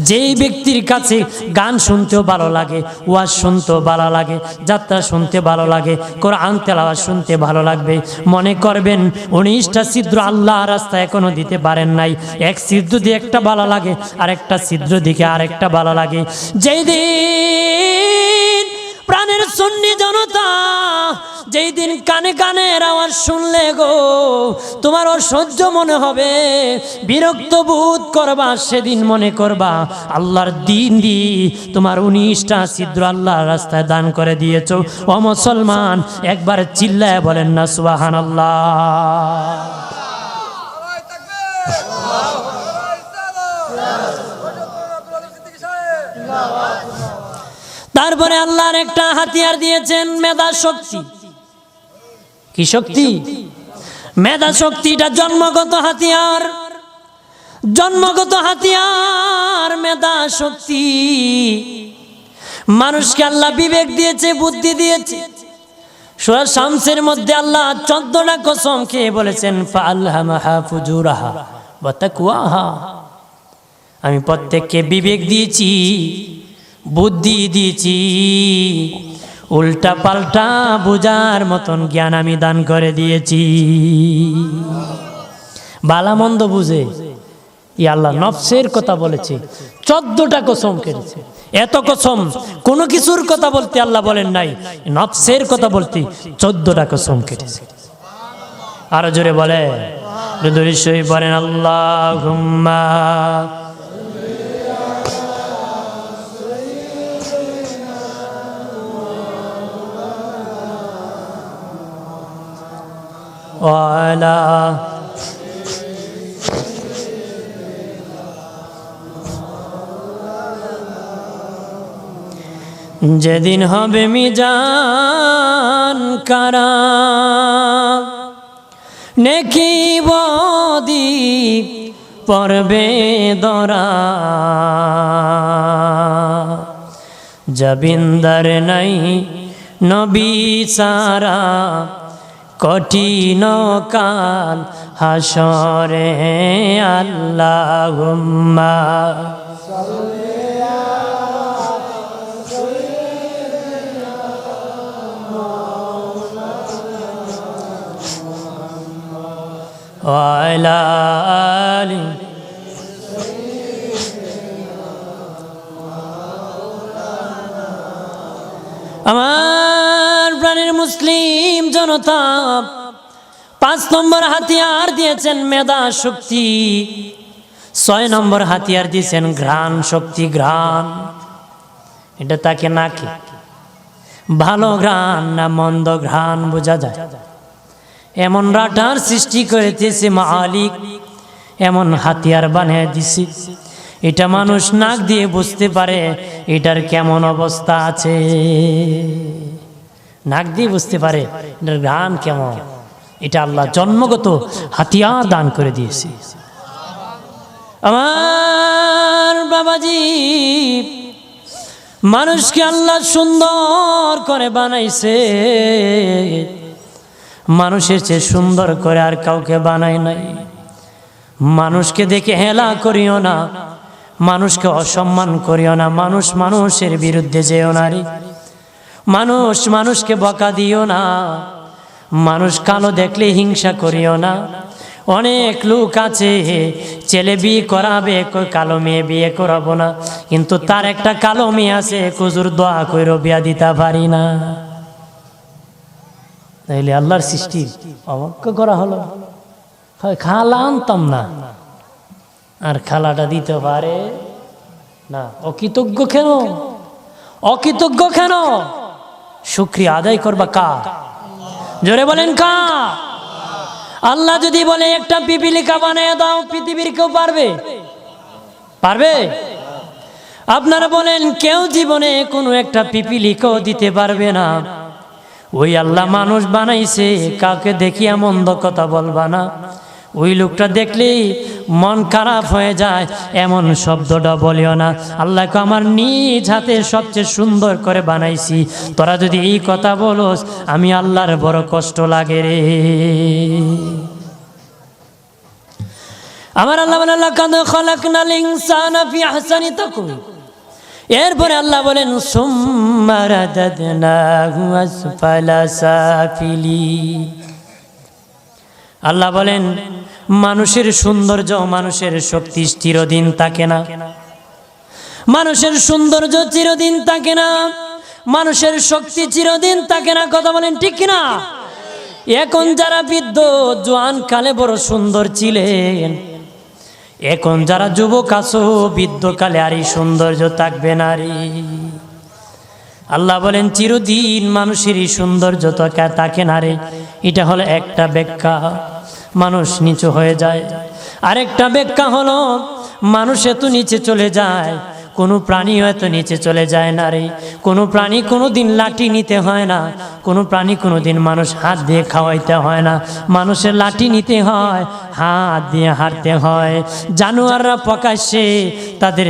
যেই ব্যক্তির কাছে গান শুনতেও ভালো লাগে, ওয়াজ শুনতেও ভালো লাগে, যাত্রা শুনতে ভালো লাগে, কোরআন তেলাওয়াত শুনতে ভালো লাগবে, মনে করবেন 19টা ছিদ্র আল্লাহ রাস্তায় এখনো দিতে পারেন নাই। এক ছিদ্র দিয়ে একটা ভালো লাগে, আর একটা ছিদ্র দিকে আরেকটা ভালো লাগে। যেই দিন প্রাণের সুন্নি জনতা, যেই দিন কানে কানের আওয়াজ শুনলে গো তোমার অসহ্য মনে হবে, বিরক্ত বোধ করবা, সেদিন মনে করবা আল্লাহর দিন দি তোমার 19টা ছিদ্র আল্লাহর রাস্তায় দান করে দিয়েছো। ও মুসলমান, একবার চিল্লায় বলেন না সুবহানাল্লাহ। তারপরে আল্লাহর একটা হাতিয়ার দিয়েছেন মেধা শক্তি। কি শক্তি? মেধা শক্তিটা জন্মগত হাতিয়ার, জন্মগত হাতিয়ার মেধা শক্তি। মানুষকে আল্লাহ বিবেক দিয়েছে, বুদ্ধি দিয়েছে। সূরা শামসের মধ্যে আল্লাহ 14টা কসম খেয়ে বলেছেন ফাআলহামাহা ফুজুরাহা ওয়া তাকওয়াহা। আমি প্রত্যেককে বিবেক দিয়েছি, বুদ্ধি দিয়েছি, উল্টা পাল্টা বুঝার মতন জ্ঞান আমি দান করে দিয়েছি। ভালো মন্দ বুঝে ই আল্লাহ নফসের কথা বলেছে, 14টা কসম কেটেছে। এত কসম কোনো কিছুর কথা বলতে আল্লাহ বলেন নাই, নফসের কথা বলতে 14টা কসম কেটেছে। আরো জোরে বলে দুরুদ বলেন আল্লাহুম্মা ওয়া আলা যেদিন হবে মিজান কারা, নেকি বদি পড়বে দরা, জবিন্দর নাই নবী সারা, কঠিন কাল হাসরে আল্লাহুম্মা ওয়া আলা আলি। আমার প্রাণের মুসলিম জনতা, 5 নম্বর হাতিয়ার দিয়েছেন মেধা শক্তি, 6 নম্বর হাতিয়ার দিয়েছেন ঘ্রাণ শক্তি। ঘ্রাণ এটা তাকে নাকি ভালো ঘ্রাণ না মন্দ ঘ্রাণ বোঝা যায়। এমন রাটার সৃষ্টি করেছে মালিক, এমন হাতিয়ার বানিয়ে দিছি, এটা মানুষ নাক দিয়ে বুঝতে পারে এটার কেমন অবস্থা আছে। নাক দিয়ে বুঝতে পারে এটার ঘ্রাণ কেমন। এটা আল্লাহ জন্মগত হাতিয়ার দান করে দিয়েছে। আমার বাবাজি, মানুষকে আল্লাহ সুন্দর করে বানাইছে, মানুষের চেয়ে সুন্দর করে আর কাউকে বানায় নাই। মানুষকে দেখে হেলা করিও না, মানুষকে অসম্মান করিও না, মানুষ মানুষের বিরুদ্ধে যেও না রে, মানুষ মানুষকে বকা দিও না, মানুষ কালো দেখলে হিংসা করিও না। অনেক লোক আছে ছেলে বিয়ে করাবে, কালো মেয়ে বিয়ে করাবো না, কিন্তু তার একটা কালো মেয়ে আছে, হুজুর দোয়া কইরো বিয়া দিতে পারি না। তাইলে আল্লাহর সৃষ্টি অবজ্ঞা করা হলো। খালা আনতাম না, আর খালাটা দিতে পারে না। অকৃতজ্ঞ কেন? অকৃতজ্ঞ কেন? শুকরিয়া আদায় করবা কা? জোরে বলেন কা? আল্লাহ যদি বলে একটা পিপিলিকা বানিয়ে দাও, পৃথিবীর কেউ পারবে? পারবে? আপনারা বলেন কেউ জীবনে কোনো একটা পিপিলিকাও দিতে পারবে না। ওই আল্লাহ মানুষ বানাইছে, কাউকে দেখিয়া মন্দ কথা বলবা না। ওই লোকটা দেখলেই মন খারাপ হয়ে যায় এমন শব্দটা বলিও না। আল্লাহকে আমার নিজ হাতে সবচেয়ে সুন্দর করে বানাইছি, তোরা যদি এই কথা বলোস আমি আল্লাহর বড় কষ্ট লাগে রে। আমার আল্লাহ বলেন লাকাদ খালাকনাল ইনসানা ফি আহসানি তাকওয়িম। এরপরে আল্লাহ বলেন সুম্মা রাদাদনাহু আসফালা সাফিলিন। আল্লাহ বলেন মানুষের সৌন্দর্য, মানুষের শক্তি চিরদিন থাকে না, মানুষের সৌন্দর্য চিরদিন থাকে না, মানুষের শক্তি চিরদিন থাকে না। কথা বলেন ঠিক কিনা? এখন যারা বৃদ্ধ জোয়ান কালে বড় সুন্দর ছিলেন, এখন যারা যুবক আছো বৃদ্ধকালে আর এই সৌন্দর্য থাকবে না রে। আল্লাহ বলেন চিরদিন মানুষের এই সৌন্দর্য থাকে না রে। এটা হলো একটা ব্যাখ্যা, মানুষ নিচু হয়ে যায়। আরেকটা ব্যাখ্যা হলো মানুষ এত নিচে চলে যায়, কোনো প্রাণীও এত নিচে চলে যায় না রে। কোনো প্রাণী কোনো দিন লাঠি নিতে হয় না, কোনো প্রাণী কোনো দিন মানুষ হাত দিয়ে খাওয়াইতে হয় না, মানুষের লাঠি নিতে হয়, হাত দিয়ে হাঁটতে হয়। জানোয়াররা প্রকাশ্যে তাদের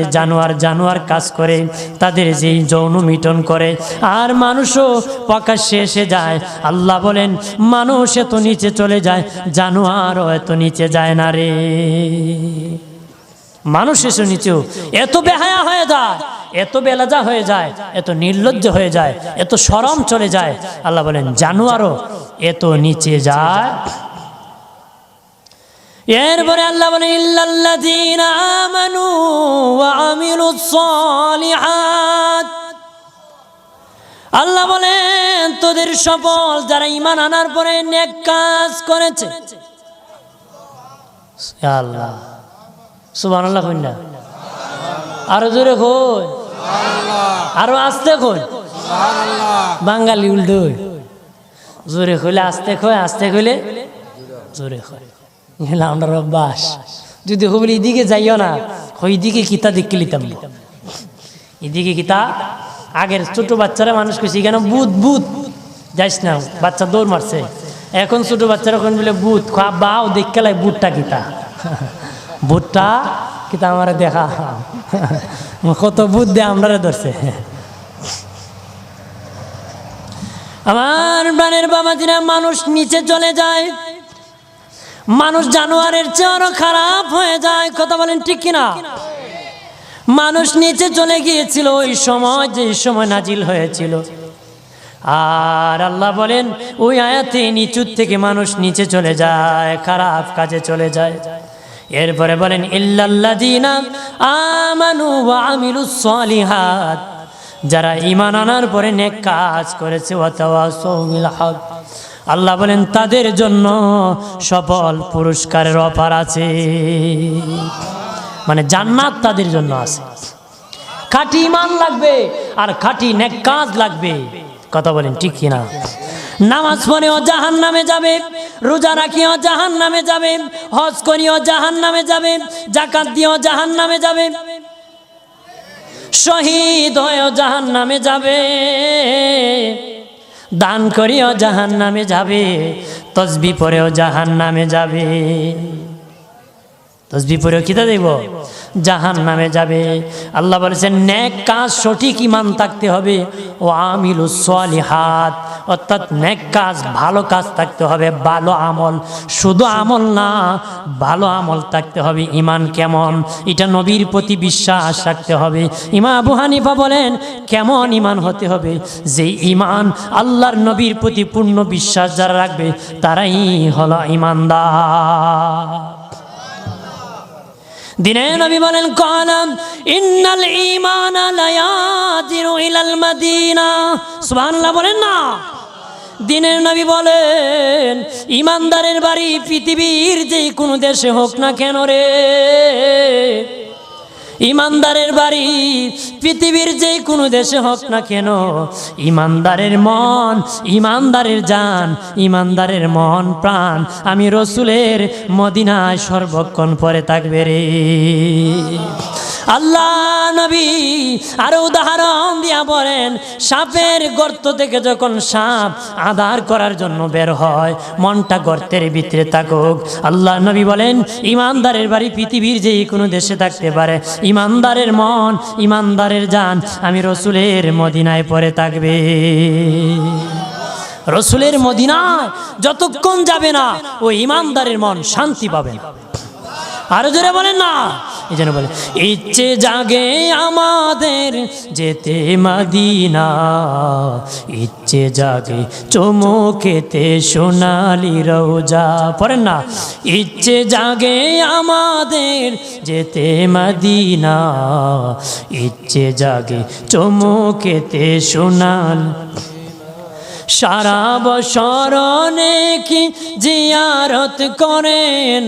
জানোয়ার কাজ করে, তাদের যেই যৌন মিটন করে, আর মানুষও প্রকাশ্যে এসে যায়। আল্লাহ বলেন মানুষ এত নিচে চলে যায়, জানোয়ারও এত নিচে যায় না রে। মানুষ এসে নিচেও এত বেহায়া হয়ে যায়, এত বেলাজা হয়ে যায়, এত নির্লজ্জ হয়ে যায়, এত শরম চলে যায়। আল্লাহ বলেন জানোয়ারও এত নিচে যায়। এরপরে আল্লাহ বলেন ইল্লাল্লাযীনা আমানু ওয়া আমিলুস সালিহাত। আল্লাহ বলেন তোদের সফল যারা ঈমান আনার পরে নেক কাজ করেছে। আল্লাহ সুবহানাল্লাহ কই না, আরো জোরে কই, আরো আস্তে কই, বাঙালি উল্টো জোরে কইলে আস্তে কয়, আস্তে কইলে জোরে কয়। আমরা অভ্যাস, যদি বলি এদিকে যাইও না, ওইদিকে কিতা দেখে লিতাম, এদিকে কিতা। আগের ছোট বাচ্চারা মানুষ কইছে কেন বুধ বুধ যাইস না, বাচ্চা দৌড় মারছে। এখন ছোট বাচ্চারা কোন বলে বুধ বাও দেখে লাই বুধটা কিতা, বুধটা কিতা আমার দেখা কত বুধ দে আমরা ধরছে। আমার প্রাণের বাবাজিরা, মানুষ নিচে চলে যায়, মানুষ জানোয়ারের চেয়ে আরো খারাপ হয়ে যায়। কথা বলেন ঠিক কিনা? মানুষ নিচে চলে গিয়েছিল ওই সময়, যে সময় নাজিল হয়েছিল। আর আল্লাহ বলেন ওই আয়াতে নিচু থেকে মানুষ নিচে চলে যায়, খারাপ কাজে চলে যায়। এরপরে বলেন ইল্লাল্লাযীনা আমানু ওয়া আমিলুস সালিহাত, যারা ঈমান আনার পরে নেক কাজ করেছে, ওয়া তাওয়াসাউ বিল হক, আল্লাহ বলেন তাদের জন্য সফল পুরস্কারের অফার আছে, মানে জান্নাত তাদের জন্য আছে। খাঁটি ঈমান লাগবে আর খাঁটি নেক কাজ লাগবে। কথা বলেন ঠিক কিনা? নামাজ পড়েও জাহান্নামে যাবে, রোজা রাখিও জাহান্নামে যাবে, হজ করিও জাহান্নামে যাবে, যাকাত দিও জাহান্নামে যাবে, শহীদ হয়েও জাহান্নামে যাবে, দান করিও জাহান্নামে যাবে, তসবিহ পড়েও জাহান্নামে যাবে। তসবিহ পড়েও কিতা দেব? জাহান্নামে যাবে। আল্লাহ বলেছেন নেক কাজ, সঠিক ঈমান থাকতে হবে, ও আমিলুস সালিহাত, অর্থাৎ নেক কাজ, ভালো কাজ থাকতে হবে, ভালো আমল, শুধু আমল না, ভালো আমল থাকতে হবে। ঈমান কেমন, এটা নবীর প্রতি বিশ্বাস রাখতে হবে। ইমাম আবু হানিফা বলেন কেমন ঈমান হতে হবে? যে ঈমান আল্লাহর নবীর প্রতি পূর্ণ বিশ্বাস যারা রাখবে তারাই হলো ঈমানদার। দিনে নবী বলেন কালাম ইন্নাল ঈমানা লা ইয়াজিরু ইলাল মাদিনা। সুবহানাল্লাহ বলেন না? দিনের নবী বলেন ঈমানদারের বাড়ি পৃথিবীর যে কোনো দেশে হোক না কেন রে, ঈমানদারের বাড়ি পৃথিবীর যে কোনো দেশে হোক না কেন, ঈমানদারের মন, ঈমানদারের জান, ঈমানদারের মন প্রাণ আমি রসুলের মদিনায় সর্বক্ষণ পরে থাকবে রে। আল্লাহ নবী আরো উদাহরণ দিয়া বলেন, সাপের গর্ত থেকে যখন সাপ আদার করার জন্য বের হয়, মনটা গর্তের ভিতরে থাকুক। আল্লাহ নবী বলেন ঈমানদারের বাড়ি পৃথিবীর যে কোনো দেশে থাকতে পারে, ঈমানদারের মন, ঈমানদারের জান আমি রসুলের মদিনায় পরে থাকবে। রসুলের মদিনায় যতক্ষণ যাবে না ওই ঈমানদারের মন শান্তি পাবে না। আরো জোরে বলেন না? এই জন্য বলে ইচ্ছে জাগে আমাদের যেতে মদিনা, ইচ্ছে জাগে চমকেতে সোনালি রওজা। পড়েন না? ইচ্ছে জাগে আমাদের যেতে মদিনা, ইচ্ছে জাগে চমকেতে সোনালি। সারা বছর অনেকে জিয়ারত করেন,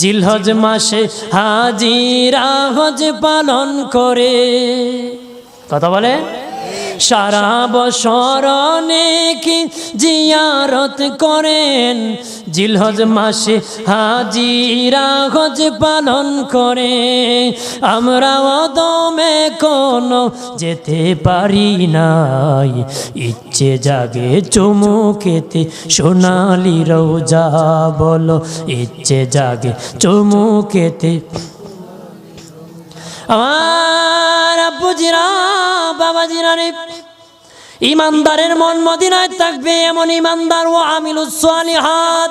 জিলহজ মাসে হাজিরা হজ পালন করে। কথা বলে সারা বছর অনেকে জিয়ারত করেন, জিলহজ মাসে হাজিরা হজ পালন করে। আমরাও দমে কোনো যেতে পারি নাই, ইচ্ছে জাগে চুমুকেতে সোনালি রোজা বলো, ইচ্ছে জাগে চুমুকেতে। আমার আব্বুজিরা বাবাজিরা রে, ইমানদারের মন মদিনায় থাকবে এমন ইমানদার ও আমিলুস সালিহাত,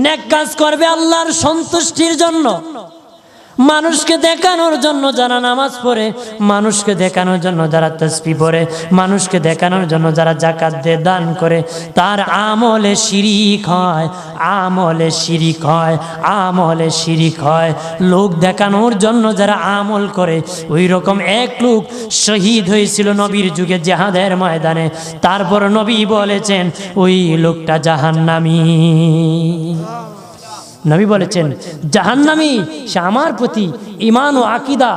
নেক কাজ করবে আল্লাহর সন্তুষ্টির জন্য, মানুষকে দেখানোর জন্য যারা নামাজ পড়ে, মানুষকে দেখানোর জন্য যারা তাসবিহ পড়ে, মানুষকে দেখানোর জন্য যারা যাকাত দিয়ে দান করে, তার আমলে শিরিক হয়, আমলে শিরিক হয়, আমলে শিরিক হয়। লোক দেখানোর জন্য যারা আমল করে, ওই রকম এক লোক শহীদ হয়েছিল নবীর যুগে জিহাদের ময়দানে। তারপর নবী বলেছেন ওই লোকটা জাহান্নামী। নবী বলেছেন জাহান্নামী, সে আমার প্রতি ঈমান ও আকীদা,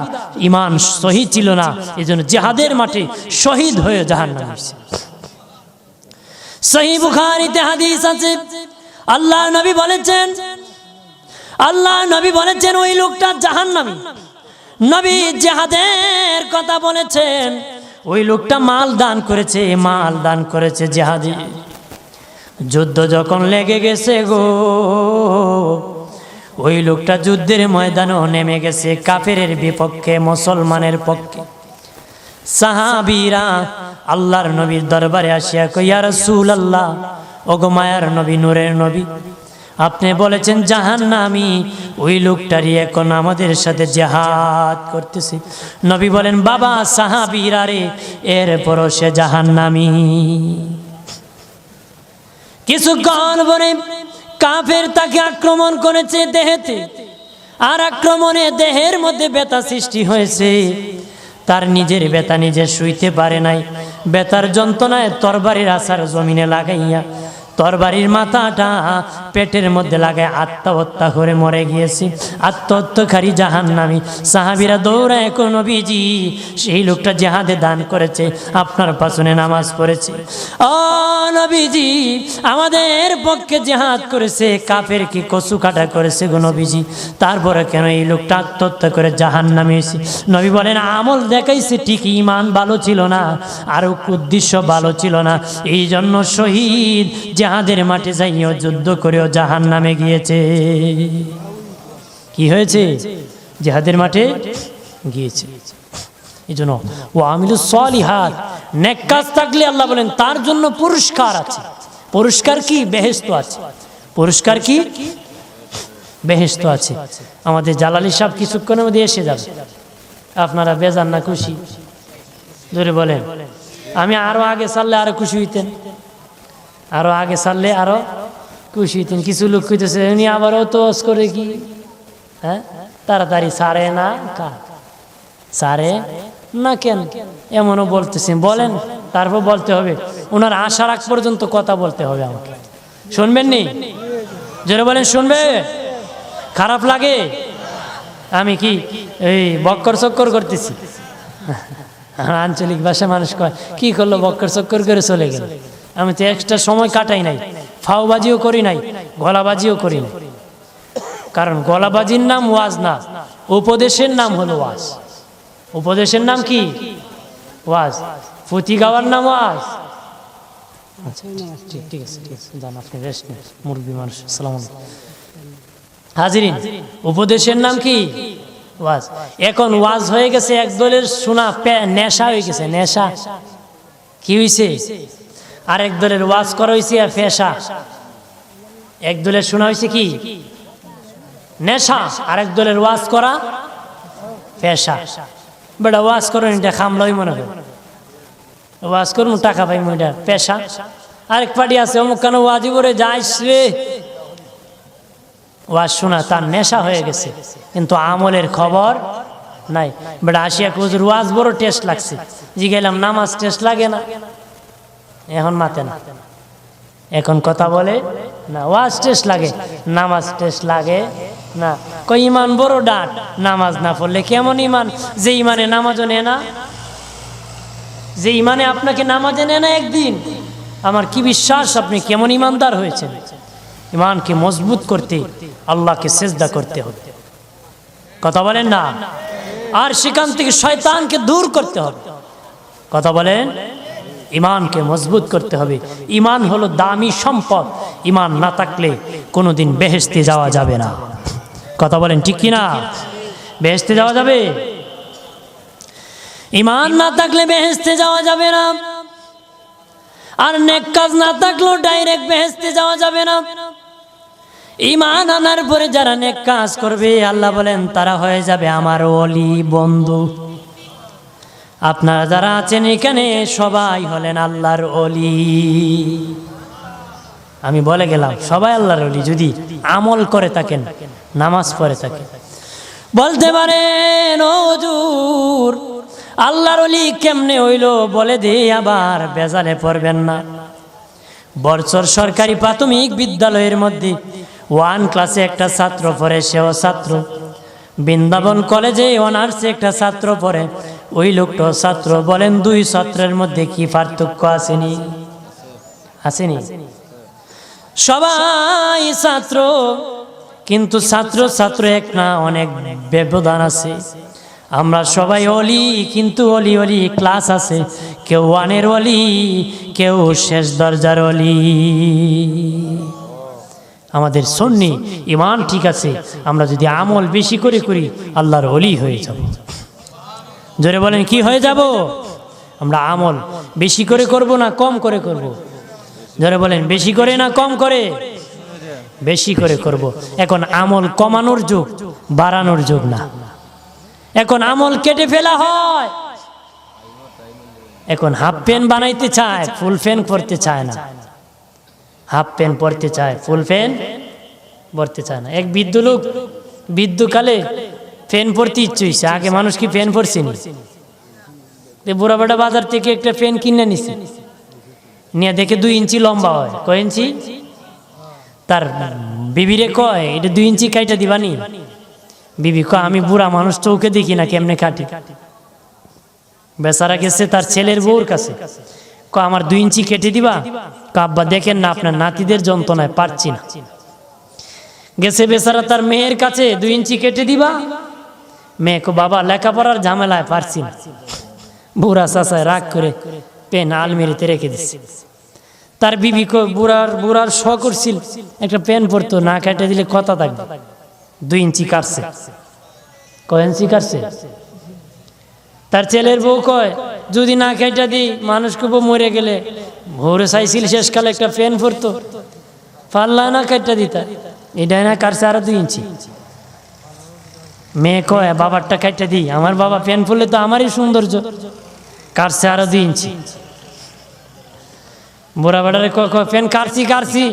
ঈমান সহি ছিল না, এজন্য জিহাদের মাঠে শহীদ হয়ে জাহান্নামে গেছে। সহিহ বুখারীতে হাদিস আছে, আল্লাহর নবী বলেছেন, আল্লাহর নবী বলেছেন ওই লোকটা জাহান্নামী। নবী জিহাদের কথা বলেছেন, ওই লোকটা মাল দান করেছে, মাল দান করেছে জিহাদি। যুদ্ধ যখন লেগে গেছে গো, ওই লোকটা যুদ্ধের ময়দানেও নেমে গেছে কাফেরের বিপক্ষে, মুসলমানের পক্ষে। সাহাবীরা আল্লাহর নবীর দরবারে আসিয়া কই, ইয়া রাসূলুল্লাহ, ওগো মায়ার নবী, নূরের নবী, আপনি বলেছেন জাহান্নামী, ওই লোকটারই এখন আমাদের সাথে জিহাদ করতেছে। নবী বলেন, বাবা সাহাবীরা রে, এরপরও সে জাহান্নামী। কিছুক্ষণ পরে কাফের তাকে আক্রমণ করেছে দেহেতে, আর আক্রমণে দেহের মধ্যে ব্যথা সৃষ্টি হয়েছে। তার নিজের ব্যথা নিজে শুইতে পারে নাই, ব্যথার যন্ত্রণায় তরবারির আছাড় জমিনে লাগাইয়া তরবারির মাথাটা পেটের মধ্যে লাগায় আত্মহত্যা করে মরে গিয়েছে। আত্মহত্যাকারী জাহান্নামী। সাহাবীরা দৌড়ায়, কোন নবীজি, সেই লোকটা জিহাদে দান করেছে, আপনার পাশনে নামাজ পড়েছে, ও নবীজি আমাদের পক্ষে জিহাদ করেছে, কাফের কি কচু কাটা করেছে গো নবীজি, তারপরে কেন এই লোকটা আত্মহত্যা করে জাহান্নামে হয়েছে? নবী বলেন, আমল দেখাইছে ঠিক, ঈমান ভালো ছিল না, আর উদ্দেশ্য ভালো ছিল না, এই জন্য শহীদ জিহাদের মাঠে যাইও যুদ্ধ করেও জাহান্নামে গিয়েছে। কি হয়েছে? জিহাদের মাঠে গিয়েছে। এই জন্য ও আমিলুস সালিহাত, নেক কাজ থাকলে আল্লাহ বলেন তার জন্য পুরস্কার আছে। পুরস্কার কি? বেহেশত আছে। পুরস্কার কি? বেহেশত আছে। আমাদের জালালি সাহেব কিছুক্ষণের মধ্যে এসে যাবে, আপনারা বেজান না খুশি? জোরে বলেন। আমি আরো আগে ছাড়লে আরো খুশি হইতেন, আরো আগে ছাড়লে আরো খুশি হইতেন। কিছু লোক কইতেছে উনি আবারও তো করে কি, হ্যাঁ তাড়াতাড়ি সারে না, সারে না কেন এমনও বলতেছেন? বলেন, তারপর বলতে হবে, ওনার আসার আগ পর্যন্ত কথা বলতে হবে আমাকে। শুনবেন নি? জোরে বলেন, শুনবে? খারাপ লাগে? আমি কি এই বক্কর চক্কর করতেছি? আঞ্চলিক ভাষা মানুষ কয়, কি করলো, বক্কর চক্কর করে চলে গেল। আমি তো এক্সট্রা সময় কাটাই নাই, ফাওবাজিও করি নাই, গলাবাজিও করি নাই। কারণ গলাবাজির নাম ওয়াজ না, উপদেশের নাম হলো ওয়াজ। উপদেশের নাম কি? ওয়াজ। পুঁথি গাওয়ার নাম ওয়াজ। ঠিক আছে, যান আপনি রেস্ট নেন, মুরব্বী মানুষ। সালাম হাজিরিন, উপদেশের নাম কি? ওয়াজ। এখন ওয়াজ হয়ে গেছে এক দলের শোনা নেশা হয়ে গেছে। নেশা কি হয়েছে? আরেক দলের ওয়াজ করা হয়েছে পেশা। এক দলের শোনা হয়েছে কি? নেশা। আরেক দলের ওয়াজ করা পেশা। বেটা ওয়াজ করেন, এটা খামলাই মনে হয়, ওয়াজ করুন টাকা পাই, এটা পেশা। আরেক পার্টি আছে অমুক কেন ওয়াজি করে যাইস রে, ওয়াজ শোনা তার নেশা হয়ে গেছে, কিন্তু আমলের খবর নাই। বেটা আসিয়া হুজুর ওয়াজ বড় টেস্ট লাগছে, জিগাইলাম নামাজ টেস্ট লাগে না, এখন মাতে না, এখন কথা বলে না। ওয়াজ টেস্ট লাগে, নামাজ টেস্ট লাগে না। কই ইমান বড় ডাট, নামাজ না পড়লে কেমন ইমান, যে ইমানে নামাজও নেয় না, যে ইমানে আপনাকে নামাজে নেয় না একদিন, আমার কি বিশ্বাস আপনি কেমন ইমানদার হয়েছেন। ইমানকে মজবুত করতে আল্লাহকে সিজদা করতে হবে, কথা বলেন না। আর সেখান থেকে শয়তানকে দূর করতে হবে, কথা বলেন। ইমানকে মজবুত করতে হবে। ইমান হলো দামি সম্পদ, ইমান না থাকলে কোনোদিন বেহেশতে যাওয়া যাবে না, কথা বলেন ঠিক কিনা। বেহেশতে যাওয়া যাবে? ইমান না থাকলে বেহেশতে যাওয়া যাবে না। আর নেক কাজ না থাকলেও ডাইরেক্ট বেহেশতে যাওয়া যাবে না। ইমান আনার পরে যারা নেক কাজ করবে আল্লাহ বলেন তারা হয়ে যাবে আমার ওলি বন্ধু। আপনারা যারা আছেন এখানে সবাই হলেন আল্লাহর ওলি। আমি বলে গেলাম সবাই আল্লাহর ওলি যদি আমল করে থাকেন, নামাজ পড়ে থাকেন। বলতে পারেন ও হুজুর আল্লাহর ওলি কেমনে হইলো বলে দে, আবার বেজালে পড়বেন না। বর্ষর সরকারি প্রাথমিক বিদ্যালয়ের মধ্যে 1 ক্লাসে একটা ছাত্র পড়ে, সেও ছাত্র। বৃন্দাবন কলেজে অনার্সে একটা ছাত্র পড়ে, ওই লোকটাও ছাত্র। বলেন 2 ছাত্রের মধ্যে কি পার্থক্য আসেনি? আসেনি? সবাই ছাত্র, কিন্তু ছাত্র ছাত্র এক না, অনেক ব্যবধান আছে। আমরা সবাই অলি, কিন্তু অলি অলি ক্লাস আছে। কেউ 1-এর অলি, কেউ শেষ দরজার অলি। আমাদের সুন্নি ইমান ঠিক আছে, আমরা যদি আমল বেশি করে করি আল্লাহর ওলি হয়ে যাব। জোরে বলেন কি হয়ে যাব? আমরা আমল বেশি করে করব না কম করে করব? জোরে বলেন বেশি করে না কম করে? বেশি করে করব। এখন আমল কমানোর যুগ, বাড়ানোর যুগ না। এখন আমল কেটে ফেলা হয়। এখন হাফ প্যান্ট বানাইতে চায়, ফুল প্যান্ট পরতে চায় না। হাফ প্যান্ট পরতে চায়, ফুল প্যান্ট পরতে চায় না। এক বৃদ্ধ লোক বৃদ্ধকালে প্যান্ট পরতে ইচ্ছে হয়েছে। আগে মানুষ কি প্যান্ট পরছেনি? বুড়া বেটা বাজার থেকে একটা প্যান্ট কিনে নিছে, নিয়ে দেখে 2 ইঞ্চি লম্বা হয়। কয় ইঞ্চি? তার বিবিরে কয় এটা 2 ইঞ্চি কাইটা দিবানি? বিবি কয় আমি বুড়া মানুষ, চৌকে দেখি না কেমনে কাটি। বেচারা গেছে তার ছেলের বউর কাছে, কয় আমার 2 ইঞ্চি কেটে দিবা? আব্বা দেখেন না আপনার নাতিদের যন্ত্রণায় পারছি না। গেছে বেচারা তার মেয়ের কাছে, 2 ইঞ্চি কেটে দিবা? মেয়ে কো বাবা লেখাপড়ার ঝামেলায় পারছি না। বুড়া চাচায় রাগ করে পেন আলমারিতে রেখে দিচ্ছে। তার বিবি কো বুড়ার শ করছিল একটা পেন পরতো, না কেটে দিলে কথা থাকবে। 2 ইঞ্চি কাটছে। কয় ইঞ্চি কাটছে? তার ছেলের বউ কয় যদি না কেটে দিই মানুষ খুব মরে গেলে, ভোরে চাইছিল শেষকালে একটা পেন পরতো, পারলা না কেটে দিতা, এটাই না কাটছে আরো 2 ইঞ্চি। মেয়ে কয় বাবারটা কেটে দিই, আমার বাবা পেন পরলে তো আমারই সৌন্দর্য, কাটছে আরো 2 ইঞ্চি। বুড়া বেড়ারে কয় ফ্যান কাটছি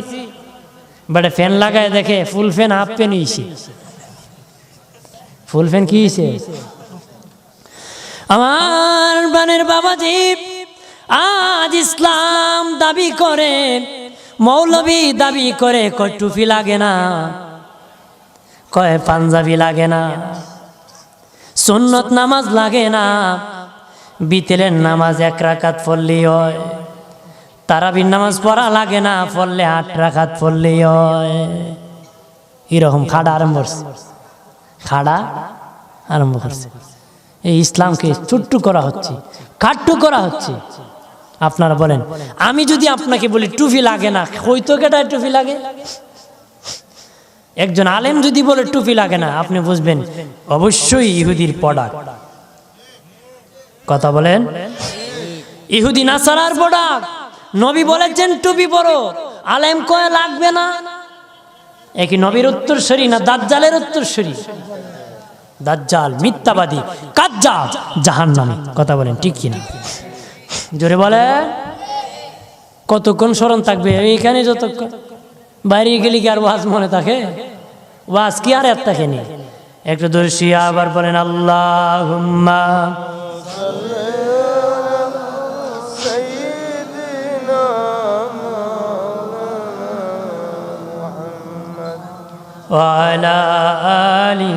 বেটা ফ্যান লাগায় দেখে ফুল ফ্যান হাফ ফ্যান হইছে। ফুল ফ্যান কি হইছে? আমার বানের বাবাজি আজ ইসলাম দাবি করে, মৌলবী দাবি করে, কয় টুপি লাগে না, কয় পাঞ্জাবি লাগে না, সুন্নত নামাজ লাগে না, বিতেলের নামাজ 1 রাকাত পড়লেই হয়, তারাবির নামাজ পড়া লাগে না, পড়লে 8 রাকাত পড়লেই হয়। এরকম খাড়া আরম্ভ করছে, খাড়া আরম্ভ করছে। এই ইসলামকে ছোট্ট করা হচ্ছে, কাট্টু করা হচ্ছে। আপনারা বলেন আমি যদি আপনাকে বলি টুপি লাগে না, হয়তো কেটায় টুপি লাগে? একজন আলেম যদি বলে টুপি লাগে না, আপনি বুঝবেন অবশ্যই ইহুদির প্রোডাক্ট। কথা বলেন, ইহুদি নাসারার প্রোডাক্ট। নবী বলেছেন টুপি পরো, আলেম কয় লাগবে না। একই নবীর উত্তরসূরি না দাজ্জালের উত্তরসূরি? দাজ্জাল মিথ্যাবাদী, কাজ্জাব, জাহান্নামী। কথা বলেন ঠিক কিনা? জোরে বলে। কতক্ষণ স্মরণ থাকবে এইখানে? যতক্ষণ বাইরে গেলে কি আর ওয়াজ মনে থাকে? ওয়াজ কি আর থাকে নি? একটু দর্শিয়া আবার বলেন আল্লাহুম্মা ওয়া আলা আলি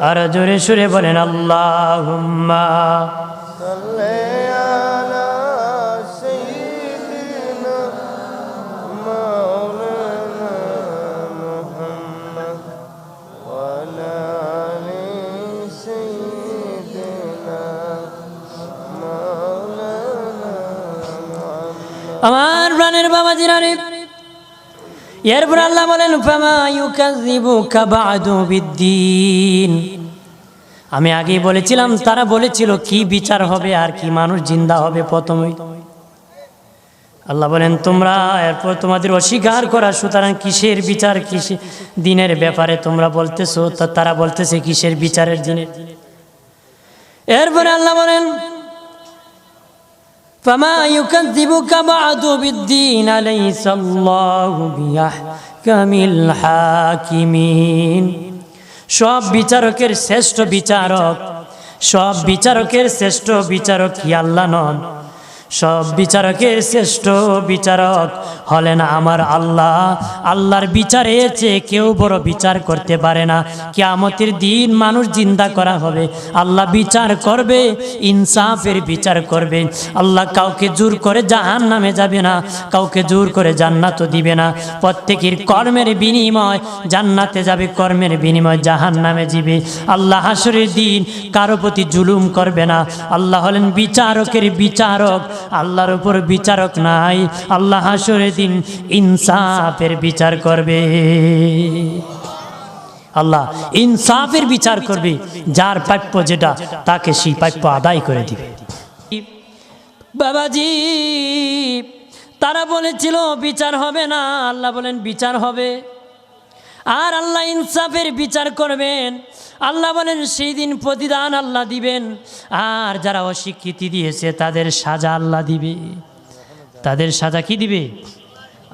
আর জোরে সুরে বলেন আল্লাহুম্মা সাল্লি আলা সাইয়্যিদিনা মাওলানা মুহাম্মদ ওয়া আলা আলি সাইয়্যিদিনা মাওলানা মুহাম্মদ। আমার প্রাণের বাবাজিরা রে, এরপর আল্লাহ বলেন ফামা ইউকাযযিবুকা বা'দু বিদ্দীন। আমি আগেই বলেছিলাম, তারা বলেছিল কি বিচার হবে আর কি মানুষ জিন্দা হবে প্রথমেই। আল্লাহ বলেন তোমরা এরপর তোমাদের অস্বীকার করা, সুতরাং কিসের বিচার, কিসের দিনের ব্যাপারে তোমরা বলতেছো, তারা বলতেছে কিসের বিচারের দিনের। এরপরে আল্লাহ বলেন ফামা ইউকাযযিবুকা বা'দু বিদ্দীন আলাইসাল্লাহু বিআহকামিল হাকিমিন। সব বিচারকের শ্রেষ্ঠ বিচারক, সব বিচারকের শ্রেষ্ঠ বিচারক কি আল্লাহ নন? সব বিচারকের শ্রেষ্ঠ বিচারক হলেন আমার আল্লাহ। আল্লাহর বিচারের চেয়ে কেউ বড় বিচার করতে পারে না। কিয়ামতের দিন মানুষ জিন্দা করা হবে, আল্লাহ বিচার করবে, ইনসাফের বিচার করবে। আল্লাহ কাউকে জোর করে জাহান্নামে যাবে না, কাউকে জোর করে জান্নাতও দিবে না। প্রত্যেকের কর্মের বিনিময় জান্নাতে যাবে, কর্মের বিনিময় জাহান্নামে যাবে। আল্লাহ হাসরের দিন কারো প্রতি জুলুম করবে না। আল্লাহ হলেন বিচারকের বিচারক, আল্লাহর উপর বিচারক নাই। আল্লাহ হাসরের দিন ইনসাফের বিচার করবে। আল্লাহ ইনসাফের বিচার করবে, যার প্রাপ্য যেটা তাকে সেই প্রাপ্য আদায় করে দিবে। বাবাজি, তারা বলেছিল বিচার হবে না, আল্লাহ বলেন বিচার হবে। আর আল্লাহ ইনসাফের বিচার করবেন। আল্লাহ বলেন সেই দিন প্রতিদান আল্লাহ দিবেন। আর যারা অস্বীকৃতি দিয়েছে তাদের সাজা আল্লাহ দিবে। তাদের সাজা কি দিবে?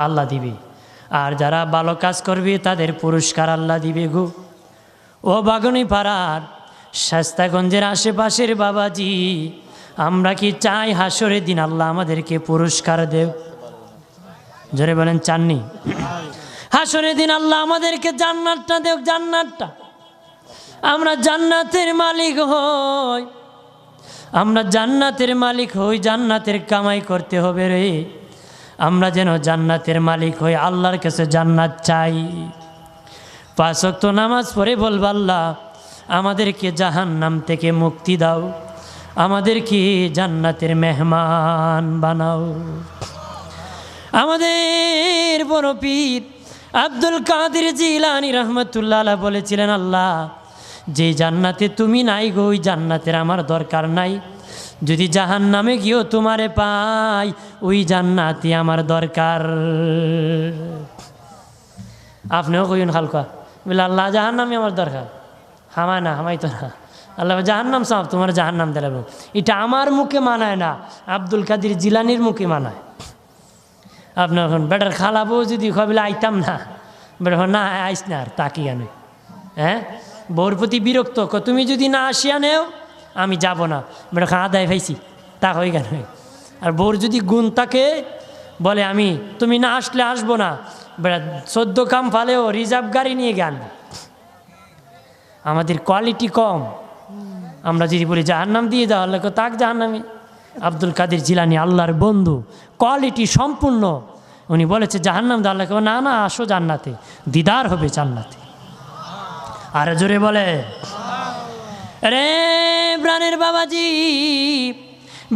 আল্লাহ দিবে। আর যারা ভালো কাজ করবে তাদের পুরস্কার আল্লাহ দিবে গো। ও বাগনীপাড়ার শাস্তাগঞ্জের আশেপাশের বাবাজি, আমরা কি চাই হাসরের দিন আল্লাহ আমাদেরকে পুরস্কার দেব? জোরে বলেন চাননি? হাসরের দিন আল্লাহ আমাদেরকে জান্নাতটা দেব, জান্নাতটা। আমরা জান্নাতের মালিক হই, আমরা জান্নাতের মালিক হই। জান্নাতের কামাই করতে হবে রে, আমরা যেন জান্নাতের মালিক হই। আল্লাহর কাছে জান্নাত চাই। 5 ওয়াক্ত নামাজ পড়ে বলব আল্লাহ আমাদেরকে জাহান্নাম থেকে মুক্তি দাও, আমাদেরকে জান্নাতের মেহমান বানাও। আমাদের বড় পীর আব্দুল কাদের জিলানী রহমতুল্লাহ আলাইহি বলেছিলেন, আল্লাহ যে জান্নাতে তুমি নাই গো, ওই জান্নাতের আমার দরকার নাই। যদি জাহান্নামে গিয়েও তোমারে পাই, ওই জান্নাতই আমার দরকার। আপনিও কইন হালকা বলে আল্লাহ জাহান্নামই আমার দরকার। হামায় না, হামাই তো না। আল্লাহ জাহান্নাম সাহেব তোমার জাহান্নাম দেখাবো, এটা আমার মুখে মানায় না, আব্দুল কাদের জিলানির মুখে মানায়। আপনার এখন বেটার খালাবো যদি বলে আইতাম না, বেটা না আইস না, আর তাকি আনে। হ্যাঁ, বউর প্রতি বিরক্ত, তুমি যদি না আসিয়া নেও আমি যাব না। বেটা খাওয়া দায় ভাইছি তা হয়ে গেল। আর বউর যদি গুণ থাকে বলে আমি তুমি না আসলে আসবো না, বেটা 14 কাম ফালেও রিজার্ভ গাড়ি নিয়ে গান। আমাদের কোয়ালিটি কম। আমরা যদি বলি জাহান্নাম দিয়ে দাও, আল্লাহ তাক জাহান্নামে। আব্দুল কাদের জিলানী আল্লাহর বন্ধু, কোয়ালিটি সম্পূর্ণ। উনি বলেছে জাহান্নাম দাও, আল্লাহ না না আসো জান্নাতে, দিদার হবে জান্নাতে। আর জোরে বলে রে প্রাণের বাবাজি,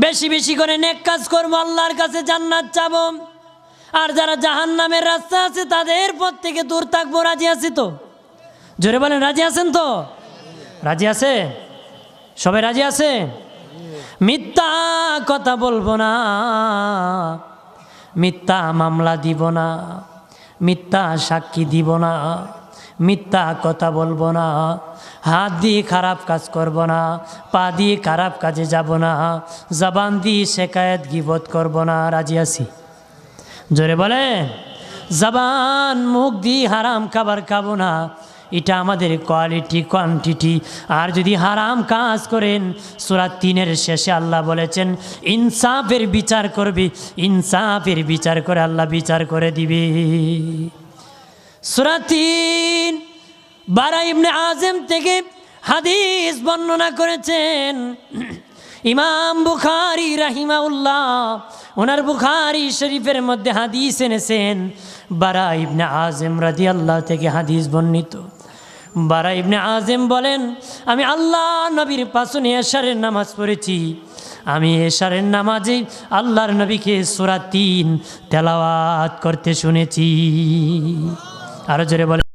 বেশি বেশি করে নেক কাজ করবো, আল্লাহর কাছে জান্নাত চাবো। আর যারা জাহান্নামের রাস্তা আছে তাদের পথ থেকে দূর থাকবো। রাজি আছি তো? জোরে বলেন রাজি আছেন তো? রাজি আছে? সবাই রাজি আছে? মিথ্যা কথা বলবো না, মিথ্যা মামলা দিব না, মিথ্যা সাক্ষী দিব না, মিথ্যা কথা বলবো না, হাত দিয়ে খারাপ কাজ করব না, পা দিয়ে খারাপ কাজে যাব না, জবান দিয়ে শেকায়েত গিবত করব না। রাজি আছি? জোরে বলেন। জবান মুখ দিয়ে হারাম খাবার খাবো না, এটা আমাদের কোয়ালিটি কোয়ান্টিটি। আর যদি হারাম কাজ করেন, সূরা 3-এর শেষে আল্লাহ বলেছেন ইনসাফের বিচার করবে, ইনসাফের বিচার করে আল্লাহ বিচার করে দিবে। সূরা 3 বারা ইবনে আযম থেকে হাদিস বর্ণনা করেছেন ইমাম বুখারী রাহিমাহুল্লাহ। ওনার বুখারী শরীফের মধ্যে হাদিস এনেছেন বারা ইবনে আযিম রাদিয়াল্লাহু থেকে হাদিস বর্ণিত। বারা ইবনে আযিম বলেন, আমি আল্লাহ নবীর পাশনে এশারের নামাজ পড়েছি। আমি এশারের নামাজে আল্লাহর নবীকে সূরা 3 তেলাওয়াত করতে শুনেছি। আরো জোরে বলেন।